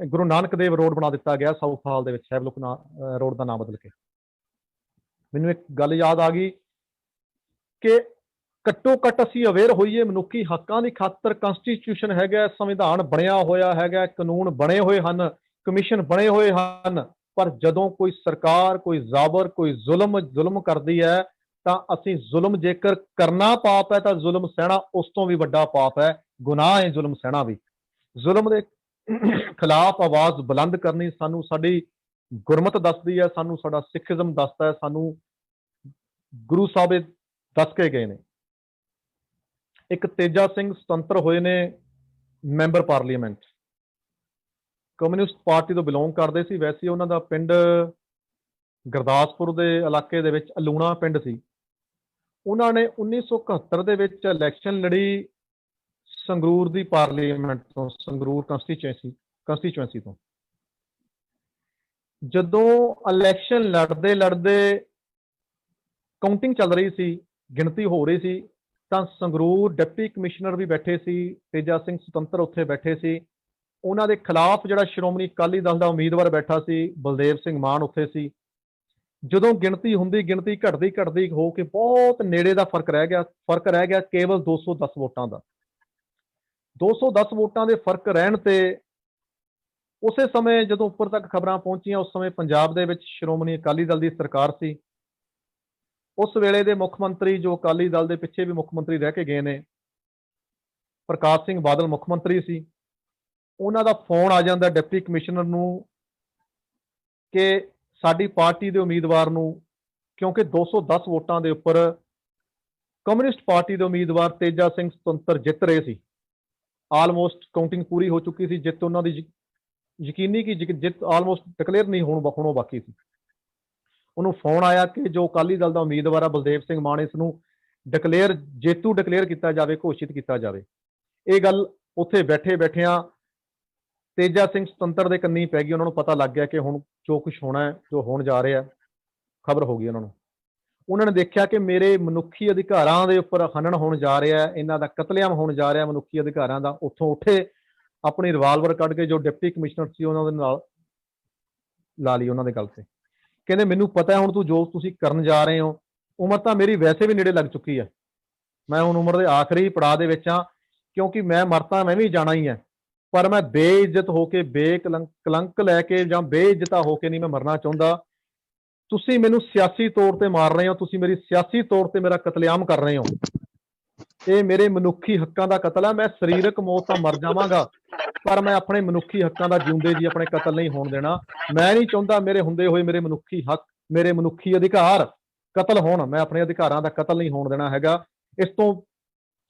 ਗੁਰੂ ਨਾਨਕ ਦੇਵ ਰੋਡ ਬਣਾ ਦਿੱਤਾ ਗਿਆ ਸਾਊਥ ਹਾਲ ਦੇ ਵਿੱਚ, ਹੈਵਲੋਕ ਰੋਡ ਦਾ ਨਾਮ ਬਦਲ ਕੇ। ਮੈਨੂੰ ਇੱਕ ਗੱਲ ਯਾਦ ਆ ਗਈ ਕਿ ਘੱਟੋ ਘੱਟ ਅਸੀਂ ਅਵੇਅਰ ਹੋਈਏ ਮਨੁੱਖੀ ਹੱਕਾਂ ਦੀ ਖਾਤਰ। ਕਨਸਟੀਟਿਊਸ਼ਨ ਹੈਗਾ, ਸੰਵਿਧਾਨ ਬਣਿਆ ਹੋਇਆ ਹੈਗਾ, ਕਾਨੂੰਨ ਬਣੇ ਹੋਏ ਹਨ, ਕਮਿਸ਼ਨ ਬਣੇ ਹੋਏ ਹਨ, ਪਰ ਜਦੋਂ ਕੋਈ ਸਰਕਾਰ, ਕੋਈ ਜ਼ਾਬਰ, ਕੋਈ ਜ਼ੁਲਮ ਕਰਦੀ ਹੈ ਤਾਂ ਅਸੀਂ ਜ਼ੁਲਮ ਜੇਕਰ ਕਰਨਾ ਪਾਪ ਹੈ ਤਾਂ ਜ਼ੁਲਮ ਸਹਿਣਾ ਉਸ ਤੋਂ ਵੀ ਵੱਡਾ ਪਾਪ ਹੈ, ਗੁਨਾਹ ਹੈ ਜ਼ੁਲਮ ਸਹਿਣਾ ਵੀ। ਜ਼ੁਲਮ ਦੇ ਖਿਲਾਫ ਆਵਾਜ਼ ਬੁਲੰਦ ਕਰਨੀ ਸਾਨੂੰ ਸਾਡੀ ਗੁਰਮਤ ਦੱਸਦੀ ਹੈ, ਸਾਨੂੰ ਸਾਡਾ ਸਿੱਖੀਜ਼ਮ ਦੱਸਦਾ ਹੈ, ਸਾਨੂੰ ਗੁਰੂ ਸਾਹਿਬ ਦੱਸ ਕੇ ਗਏ ਨੇ। ਇੱਕ ਤੇਜਾ ਸਿੰਘ ਸੁਤੰਤਰ ਹੋਏ ਨੇ ਮੈਂਬਰ ਪਾਰਲੀਮੈਂਟ, ਕਮਿਊਨਿਸਟ ਪਾਰਟੀ ਤੋਂ ਬਿਲੋਂਗ ਕਰਦੇ ਸੀ। ਵੈਸੇ ਉਹਨਾਂ ਦਾ ਪਿੰਡ ਗੁਰਦਾਸਪੁਰ ਦੇ ਇਲਾਕੇ ਦੇ ਵਿੱਚ ਅਲੂਣਾ ਪਿੰਡ ਸੀ। ਉਹਨਾਂ ਨੇ 1971 ਦੇ ਵਿੱਚ ਇਲੈਕਸ਼ਨ ਲੜੀ ਸੰਗਰੂਰ ਦੀ ਪਾਰਲੀਮੈਂਟ ਤੋਂ, ਸੰਗਰੂਰ ਕੰਸਟੀਚੁਐਂਸੀ ਤੋਂ। ਜਦੋਂ ਇਲੈਕਸ਼ਨ ਲੜਦੇ ਕਾਊਂਟਿੰਗ ਚੱਲ ਰਹੀ ਸੀ, ਗਿਣਤੀ ਹੋ ਰਹੀ ਸੀ, ਤਾਂ ਸੰਗਰੂਰ ਡਿਪਟੀ ਕਮਿਸ਼ਨਰ ਵੀ ਬੈਠੇ ਸੀ, ਤੇਜਾ ਸਿੰਘ ਸੁਤੰਤਰ ਉੱਥੇ ਬੈਠੇ ਸੀ। ਉਹਨਾਂ ਦੇ ਖਿਲਾਫ ਜਿਹੜਾ ਸ਼੍ਰੋਮਣੀ ਅਕਾਲੀ ਦਲ ਦਾ ਉਮੀਦਵਾਰ ਬੈਠਾ ਸੀ ਬਲਦੇਵ ਸਿੰਘ ਮਾਨ ਉੱਥੇ ਸੀ। ਜਦੋਂ ਗਿਣਤੀ ਹੁੰਦੀ, ਗਿਣਤੀ ਘਟਦੀ ਹੋ ਕੇ ਬਹੁਤ ਨੇੜੇ ਦਾ ਫਰਕ ਰਹਿ ਗਿਆ ਕੇਵਲ 210 ਵੋਟਾਂ ਦਾ। 210 ਵੋਟਾਂ ਦੇ ਫਰਕ ਰਹਿਣ ਤੇ ਉਸੇ ਸਮੇਂ ਜਦੋਂ ਉੱਪਰ ਤੱਕ ਖਬਰਾਂ ਪਹੁੰਚੀਆਂ, ਉਸ ਸਮੇਂ ਪੰਜਾਬ ਦੇ ਵਿੱਚ ਸ਼੍ਰੋਮਣੀ ਅਕਾਲੀ ਦਲ ਦੀ ਸਰਕਾਰ ਸੀ। ਉਸ ਵੇਲੇ ਦੇ ਮੁੱਖ ਮੰਤਰੀ, ਜੋ ਅਕਾਲੀ ਦਲ ਦੇ ਪਿੱਛੇ ਵੀ ਮੁੱਖ ਮੰਤਰੀ ਰਹਿ ਕੇ ਗਏ ਨੇ, ਪ੍ਰਕਾਸ਼ ਸਿੰਘ ਬਾਦਲ ਮੁੱਖ ਮੰਤਰੀ ਸੀ। ਉਹਨਾਂ ਦਾ ਫੋਨ ਆ ਜਾਂਦਾ ਡਿਪਟੀ ਕਮਿਸ਼ਨਰ ਨੂੰ ਕਿ ਸਾਡੀ ਪਾਰਟੀ ਦੇ ਉਮੀਦਵਾਰ ਨੂੰ, ਕਿਉਂਕਿ 210 ਵੋਟਾਂ ਦੇ ਉੱਪਰ ਕਮਿਊਨਿਸਟ ਪਾਰਟੀ ਦੇ ਉਮੀਦਵਾਰ ਤੇਜਾ ਸਿੰਘ ਸੁਤੰਤਰ ਜਿੱਤ ਰਹੇ ਸੀ। ਆਲਮੋਸਟ ਕਾਊਂਟਿੰਗ ਪੂਰੀ ਹੋ ਚੁੱਕੀ ਸੀ, ਜਿੱਤ ਉਹਨਾਂ ਦੀ ਯਕੀਨੀ ਕਿ ਜਿੱਤ ਆਲਮੋਸਟ ਡਿਕਲੇਅਰ ਨਹੀਂ ਹੋਣੋਂ ਬਾਕੀ ਸੀ। ਉਹਨੂੰ ਫੋਨ ਆਇਆ ਕਿ ਜੋ ਅਕਾਲੀ ਦਲ ਦਾ ਉਮੀਦਵਾਰ ਆ ਬਲਦੇਵ ਸਿੰਘ ਮਾਨ, ਇਸ ਨੂੰ ਜੇਤੂ ਡਿਕਲੇਅਰ ਕੀਤਾ ਜਾਵੇ, ਘੋਸ਼ਿਤ ਕੀਤਾ ਜਾਵੇ। ਇਹ ਗੱਲ ਉੱਥੇ ਬੈਠਿਆਂ ਤੇਜਾ ਸਿੰਘ ਸੁਤੰਤਰ ਦੇ ਕੰਨੀ ਪੈ ਗਈ। ਉਹਨਾਂ ਨੂੰ ਪਤਾ ਲੱਗ ਗਿਆ ਕਿ ਹੁਣ ਜੋ ਕੁਝ ਹੋਣਾ ਹੈ, ਜੋ ਹੋਣ ਜਾ ਰਿਹਾ, ਖਬਰ ਹੋ ਗਈ ਉਹਨਾਂ ਨੂੰ। ਉਹਨਾਂ ਨੇ ਦੇਖਿਆ ਕਿ ਮੇਰੇ ਮਨੁੱਖੀ ਅਧਿਕਾਰਾਂ ਦੇ ਉੱਪਰ ਹਨਨ ਹੋਣ ਜਾ ਰਿਹਾ, ਇਹਨਾਂ ਦਾ ਕਤਲੇਆਮ ਹੋਣ ਜਾ ਰਿਹਾ ਮਨੁੱਖੀ ਅਧਿਕਾਰਾਂ ਦਾ। ਉੱਥੋਂ ਉੱਠੇ, ਆਪਣੀ ਰਿਵਾਲਵਰ ਕੱਢ ਕੇ ਜੋ ਡਿਪਟੀ ਕਮਿਸ਼ਨਰ ਸੀ ਉਹਨਾਂ ਦੇ ਨਾਲ ਲਾ ਲਈ ਉਹਨਾਂ ਦੇ ਗੱਲ ਤੇ। ਕਹਿੰਦੇ ਮੈਨੂੰ ਪਤਾ ਹੁਣ ਜੋ ਤੁਸੀਂ ਕਰਨ ਜਾ ਰਹੇ ਹੋ, ਉਮਰ ਤਾਂ ਮੇਰੀ ਵੈਸੇ ਵੀ ਨੇੜੇ ਲੱਗ ਚੁੱਕੀ ਹੈ, ਮੈਂ ਹੁਣ ਉਮਰ ਦੇ ਆਖਰੀ ਪੜਾਅ ਦੇ ਵਿੱਚ ਹਾਂ, ਕਿਉਂਕਿ ਮੈਂ ਮਰਤਾ ਮੈਂ ਵੀ ਜਾਣਾ ਹੀ ਹੈ, ਪਰ ਮੈਂ ਬੇਇੱਜ਼ਤ ਹੋ ਕੇ, ਕਲੰਕ ਲੈ ਕੇ ਜਾਂ ਬੇਇੱਜ਼ਤਾ ਹੋ ਕੇ ਨਹੀਂ ਮੈਂ ਮਰਨਾ ਚਾਹੁੰਦਾ। ਤੁਸੀਂ ਮੈਨੂੰ ਸਿਆਸੀ ਤੌਰ ਤੇ ਮਾਰ ਰਹੇ ਹੋ, ਤੁਸੀਂ ਮੇਰੀ ਸਿਆਸੀ ਤੌਰ ਤੇ ਮੇਰਾ ਕਤਲੇਆਮ ਕਰ ਰਹੇ ਹੋ। ਇਹ ਮੇਰੇ ਮਨੁੱਖੀ ਹੱਕਾਂ ਦਾ ਕਤਲ ਹੈ। ਮੈਂ ਸਰੀਰਕ ਮੌਤ ਤਾਂ ਮਰ ਜਾਵਾਂਗਾ, ਪਰ ਮੈਂ ਆਪਣੇ ਮਨੁੱਖੀ ਹੱਕਾਂ ਦਾ ਜਿਉਂਦੇ ਜੀ ਆਪਣੇ ਕਤਲ ਨਹੀਂ ਹੋਣ ਦੇਣਾ। ਮੈਂ ਨਹੀਂ ਚਾਹੁੰਦਾ ਮੇਰੇ ਹੁੰਦੇ ਹੋਏ ਮੇਰੇ ਮਨੁੱਖੀ ਹੱਕ, ਮੇਰੇ ਮਨੁੱਖੀ ਅਧਿਕਾਰ ਕਤਲ ਹੋਣ। ਮੈਂ ਆਪਣੇ ਅਧਿਕਾਰਾਂ ਦਾ ਕਤਲ ਨਹੀਂ ਹੋਣ ਦੇਣਾ ਹੈਗਾ। ਇਸ ਤੋਂ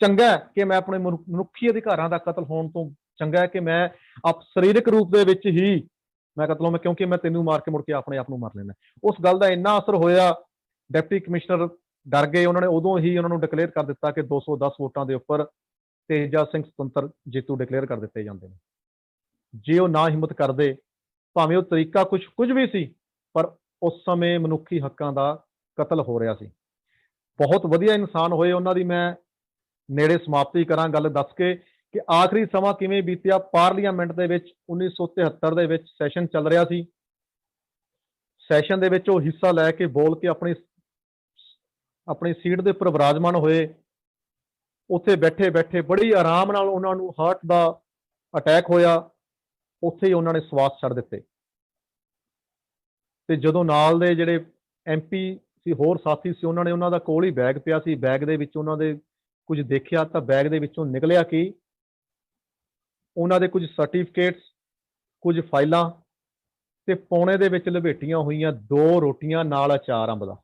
ਚੰਗਾ ਕਿ ਮੈਂ ਆਪਣੇ ਮਨੁੱਖੀ ਅਧਿਕਾਰਾਂ ਦਾ ਕਤਲ ਹੋਣ ਤੋਂ ਚੰਗਾ ਹੈ ਕਿ ਮੈਂ ਸਰੀਰਕ ਰੂਪ ਦੇ ਵਿੱਚ ਹੀ ਮੈਂ ਕਤਲ ਹੋਵਾਂ, ਕਿਉਂਕਿ ਮੈਂ ਤੈਨੂੰ ਮਾਰ ਕੇ ਮੁੜ ਕੇ ਆਪਣੇ ਆਪ ਨੂੰ ਮਾਰ ਲੈਣਾ। ਉਸ ਗੱਲ ਦਾ ਇੰਨਾ ਅਸਰ ਹੋਇਆ, ਡਿਪਟੀ ਕਮਿਸ਼ਨਰ ਡਰ ਗਏ। ਉਹਨਾਂ ਨੇ ਉਦੋਂ ਹੀ ਉਹਨਾਂ ਨੂੰ ਡਿਕਲੇਅਰ ਕਰ ਦਿੱਤਾ ਕਿ 210 ਵੋਟਾਂ ਦੇ ਉੱਪਰ ਤੇਜਾ ਸਿੰਘ ਸੁਤੰਤਰ ਜੇਤੂ ਡਿਕਲੇਅਰ ਕਰ ਦਿੱਤੇ ਜਾਂਦੇ ਨੇ। ਜੇ ਉਹ ਨਾ ਹਿੰਮਤ ਕਰਦੇ, ਭਾਵੇਂ ਉਹ ਤਰੀਕਾ ਕੁਝ ਵੀ ਸੀ, ਪਰ ਉਸ ਸਮੇਂ ਮਨੁੱਖੀ ਹੱਕਾਂ ਦਾ ਕਤਲ ਹੋ ਰਿਹਾ ਸੀ। ਬਹੁਤ ਵਧੀਆ ਇਨਸਾਨ ਹੋਏ ਉਹਨਾਂ ਦੀ। ਮੈਂ ਨੇੜੇ ਸਮਾਪਤੀ ਕਰਾਂ ਗੱਲ ਦੱਸ ਕੇ ਕਿ ਆਖਰੀ ਸਮਾਂ ਕਿਵੇਂ ਬੀਤਿਆ। ਪਾਰਲੀਮੈਂਟ ਦੇ ਵਿੱਚ 1973 ਦੇ ਵਿੱਚ ਸੈਸ਼ਨ ਚੱਲ ਰਿਹਾ ਸੀ। ਸੈਸ਼ਨ ਦੇ ਵਿੱਚ ਉਹ ਹਿੱਸਾ ਲੈ ਕੇ ਬੋਲ ਕੇ ਆਪਣੀ ਸੀਟ ਦੇ ਉੱਪਰ ਵਿਰਾਜਮਾਨ ਹੋਏ। ਉੱਥੇ ਬੈਠੇ ਬੈਠੇ ਬੜੀ ਆਰਾਮ ਨਾਲ ਉਹਨਾਂ ਨੂੰ ਹਾਰਟ ਦਾ ਅਟੈਕ ਹੋਇਆ, ਉੱਥੇ ਹੀ ਉਹਨਾਂ ਨੇ ਸਵਾਸ ਛੱਡ ਦਿੱਤੇ। ਤੇ ਜਦੋਂ ਨਾਲ ਦੇ ਜਿਹੜੇ ਐਮਪੀ ਸੀ, ਹੋਰ ਸਾਥੀ ਸੀ, ਉਹਨਾਂ ਨੇ ਉਹਨਾਂ ਦਾ ਕੋਲ ਹੀ ਬੈਗ ਪਿਆ ਸੀ, ਬੈਗ ਦੇ ਵਿੱਚ ਉਹਨਾਂ ਦੇ ਕੁਝ ਦੇਖਿਆ ਤਾਂ ਬੈਗ ਦੇ ਵਿੱਚੋਂ ਨਿਕਲਿਆ ਕਿ ਉਹਨਾਂ ਦੇ ਕੁਝ ਸਰਟੀਫਿਕੇਟਸ, ਕੁਝ ਫਾਈਲਾਂ ਤੇ ਪੌਣੇ ਦੇ ਵਿੱਚ ਲਪੇਟੀਆਂ ਹੋਈਆਂ 2 ਰੋਟੀਆਂ ਨਾਲ ਅਚਾਰ ਅੰਬ ਦਾ।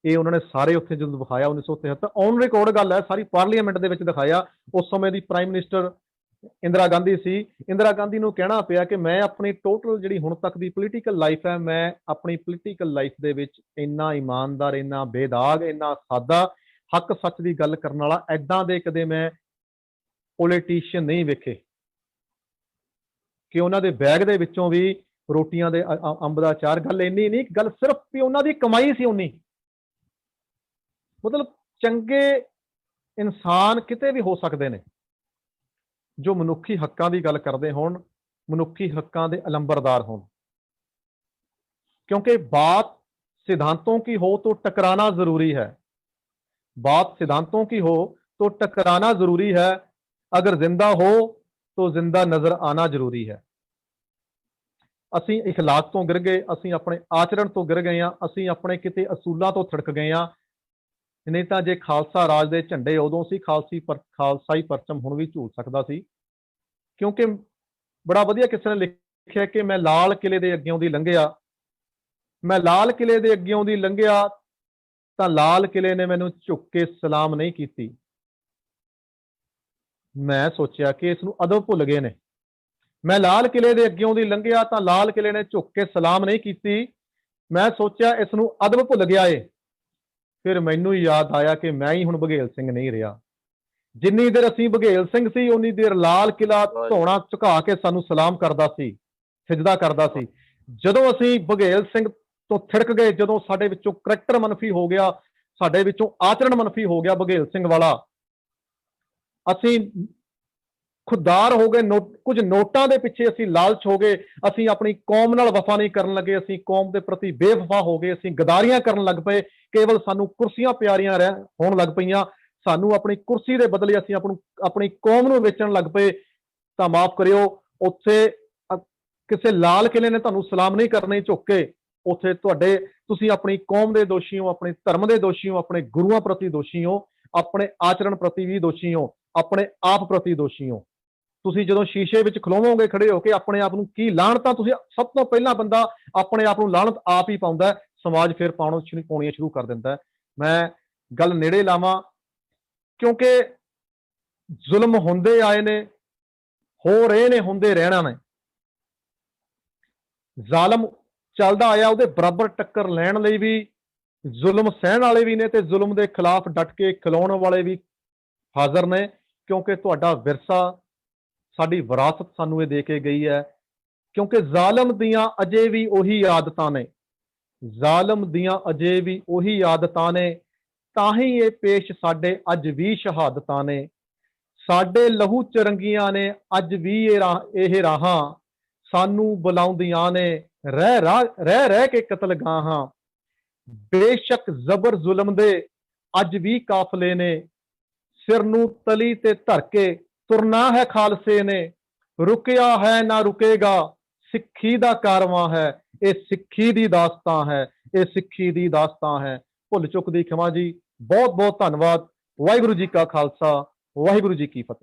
ਇਹ ਉਹਨਾਂ ਨੇ ਸਾਰੇ ਉੱਥੇ ਜਦੋਂ ਦਿਖਾਇਆ 1973 ਔਨ ਰਿਕਾਰਡ ਗੱਲ ਹੈ, ਸਾਰੀ ਪਾਰਲੀਮੈਂਟ ਦੇ ਵਿੱਚ ਦਿਖਾਇਆ। ਉਸ ਸਮੇਂ ਦੀ ਪ੍ਰਾਈਮ ਮਿਨਿਸਟਰ ਇੰਦਰਾ ਗਾਂਧੀ ਸੀ। ਇੰਦਰਾ ਗਾਂਧੀ ਨੂੰ ਕਹਿਣਾ ਪਿਆ ਕਿ ਮੈਂ ਆਪਣੀ ਟੋਟਲ ਜਿਹੜੀ ਹੁਣ ਤੱਕ ਦੀ ਪੋਲੀਟੀਕਲ ਲਾਈਫ ਹੈ, ਮੈਂ ਆਪਣੀ ਪੋਲੀਟੀਕਲ ਲਾਈਫ ਦੇ ਵਿੱਚ ਇੰਨਾ ਇਮਾਨਦਾਰ, ਇੰਨਾ ਬੇਦਾਗ, ਇੰਨਾ ਸਾਦਾ, ਹੱਕ ਸੱਚ ਦੀ ਗੱਲ ਕਰਨ ਵਾਲਾ ਐਦਾਂ ਦੇ ਕਦੇ ਮੈਂ ਪੋਲੀਟੀਸ਼ੀਅਨ ਨਹੀਂ ਵੇਖੇ ਕਿ ਉਹਨਾਂ ਦੇ ਬੈਗ ਦੇ ਵਿੱਚੋਂ ਵੀ ਰੋਟੀਆਂ ਦੇ ਅੰਬ ਦਾ ਅਚਾਰ। ਗੱਲ ਇੰਨੀ ਨਹੀਂ, ਗੱਲ ਸਿਰਫ ਵੀ ਉਹਨਾਂ ਦੀ ਕਮਾਈ ਸੀ ਉਨੀ। ਮਤਲਬ ਚੰਗੇ ਇਨਸਾਨ ਕਿਤੇ ਵੀ ਹੋ ਸਕਦੇ ਨੇ ਜੋ ਮਨੁੱਖੀ ਹੱਕਾਂ ਦੀ ਗੱਲ ਕਰਦੇ ਹੋਣ, ਮਨੁੱਖੀ ਹੱਕਾਂ ਦੇ ਅਲੰਬਰਦਾਰ ਹੋਣ। क्योंकि बात सिद्धांतों की हो तो टकराना जरूरी है, बात सिद्धांतों की हो तो टकराना जरूरी है, अगर जिंदा हो तो जिंदा नजर आना जरूरी है। ਅਸੀਂ इखलाक तो गिर गए, ਅਸੀਂ ਆਪਣੇ ਆਚਰਣ ਤੋਂ ਗਿਰ ਗਏ ਆ, ਅਸੀਂ ਆਪਣੇ ਕਿਤੇ ਅਸੂਲਾਂ ਤੋਂ ਥੜਕ ਗਏ ਆ। नहीं तो जे खालसा राज के झंडे उदों सी, खालसाई परचम हुण भी झूल सकता सी। क्योंकि बड़ा वधिया किसी ने लिखिया कि मैं लाल किले के अग्यों दी लंघिया, मैं लाल किले के अग्यों दी लंघिया तां लाल किले ने मैनूं झुक के सलाम नहीं कीती। मैं सोचिया कि इसनूं अदब भुल गए ने। मैं लाल किले के अग्यों दी लंघिया तां लाल किले ने झुक के सलाम नहीं कीती। मैं सोचिया इसनूं अदब भुल गया है। फिर मैनू याद आया कि मैं ही हुण बघेल सिंह नहीं रहा। जिन्नी देर असीं बघेल सिंह सी उन्नी देर लाल किला धौणा झुका के सानू सलाम करदा सी, सिजदा करदा सी। जदों असीं बघेल सिंह तो थिड़क गए, जदों साडे विचों करैक्टर मनफी हो गया, साडे विचों आचरण मनफी हो गया बघेल सिंह वाला, असीं खुदार हो गए, कुछ नोटां दे पिछे असीं लालच हो गए, असीं अपनी कौम नाल वफा नहीं करन लगे, असीं कौम दे प्रति बेवफा हो गए, असीं गदारियां करन लग पए, केवल सानू कुर्सियां प्यारियां होण लग पईयां, सानू अपनी कुर्सी दे बदले असीं अपनी कौम नूं वेचण लग पए। तां माफ करियो, उत्थे किसी लाल किले ने तुहानूं सलाम नहीं करनी झुक के, उत्थे तुहाडे तुसीं अपनी कौम दे दोषी हो, अपने धर्म दे दोषी हो, अपने गुरुआं प्रति दोषी हो, अपने आचरण प्रति भी दोषी हो, अपने आप प्रति दोषी हो। ਤੁਸੀਂ ਜਦੋਂ ਸ਼ੀਸ਼ੇ ਵਿੱਚ ਖਲੋਵੋਗੇ ਖੜੇ ਹੋ ਕੇ ਆਪਣੇ ਆਪ ਨੂੰ ਕੀ ਲਾਹਣਤਾਂ, ਤੁਸੀਂ ਸਭ ਤੋਂ ਪਹਿਲਾਂ ਬੰਦਾ ਆਪਣੇ ਆਪ ਨੂੰ ਲਾਹਣਤ ਆਪ ਹੀ ਪਾਉਂਦਾ, ਸਮਾਜ ਫਿਰ ਪਾਉਣੀਆਂ ਸ਼ੁਰੂ ਕਰ ਦਿੰਦਾ। ਮੈਂ ਗੱਲ ਨੇੜੇ ਲਾਵਾਂ ਕਿਉਂਕਿ ਜ਼ੁਲਮ ਹੁੰਦੇ ਆਏ ਨੇ, ਹੋ ਰਹੇ ਨੇ, ਹੁੰਦੇ ਰਹਿਣਾ ਨੇ। ਜ਼ਾਲਮ ਚੱਲਦਾ ਆਇਆ, ਉਹਦੇ ਬਰਾਬਰ ਟੱਕਰ ਲੈਣ ਲਈ ਵੀ ਜ਼ੁਲਮ ਸਹਿਣ ਵਾਲੇ ਵੀ ਨੇ ਤੇ ਜ਼ੁਲਮ ਦੇ ਖਿਲਾਫ ਡਟ ਕੇ ਖਲੋਣ ਵਾਲੇ ਵੀ ਹਾਜ਼ਰ ਨੇ। ਕਿਉਂਕਿ ਤੁਹਾਡਾ ਵਿਰਸਾ, साडी विरासत सानू ये दे के गई है। क्योंकि जालम दियां अजे भी उही आदतां ने, जालम दियां अजे भी उही आदतां ने, ताही ये पेश साडे अज भी शहादतां ने, साडे लहू चरंगियां ने अज भी ये राहां सानू बुलाउंदियां ने, रह रह के कतलगाहां। बेशक जबर जुलम दे अज भी काफले ने, सिर नू तली ते धर के तुरना है खालसे ने, रुकिया है ना रुकेगा सिक्खी दा कारवां है। ये सिक्खी दी दास्तां है, ये सिक्खी दी दास्तां है। भुल चुक दी खिमा जी। बहुत बहुत धन्यवाद। वाहिगुरू जी का खालसा, वाहिगुरू जी की फतेह।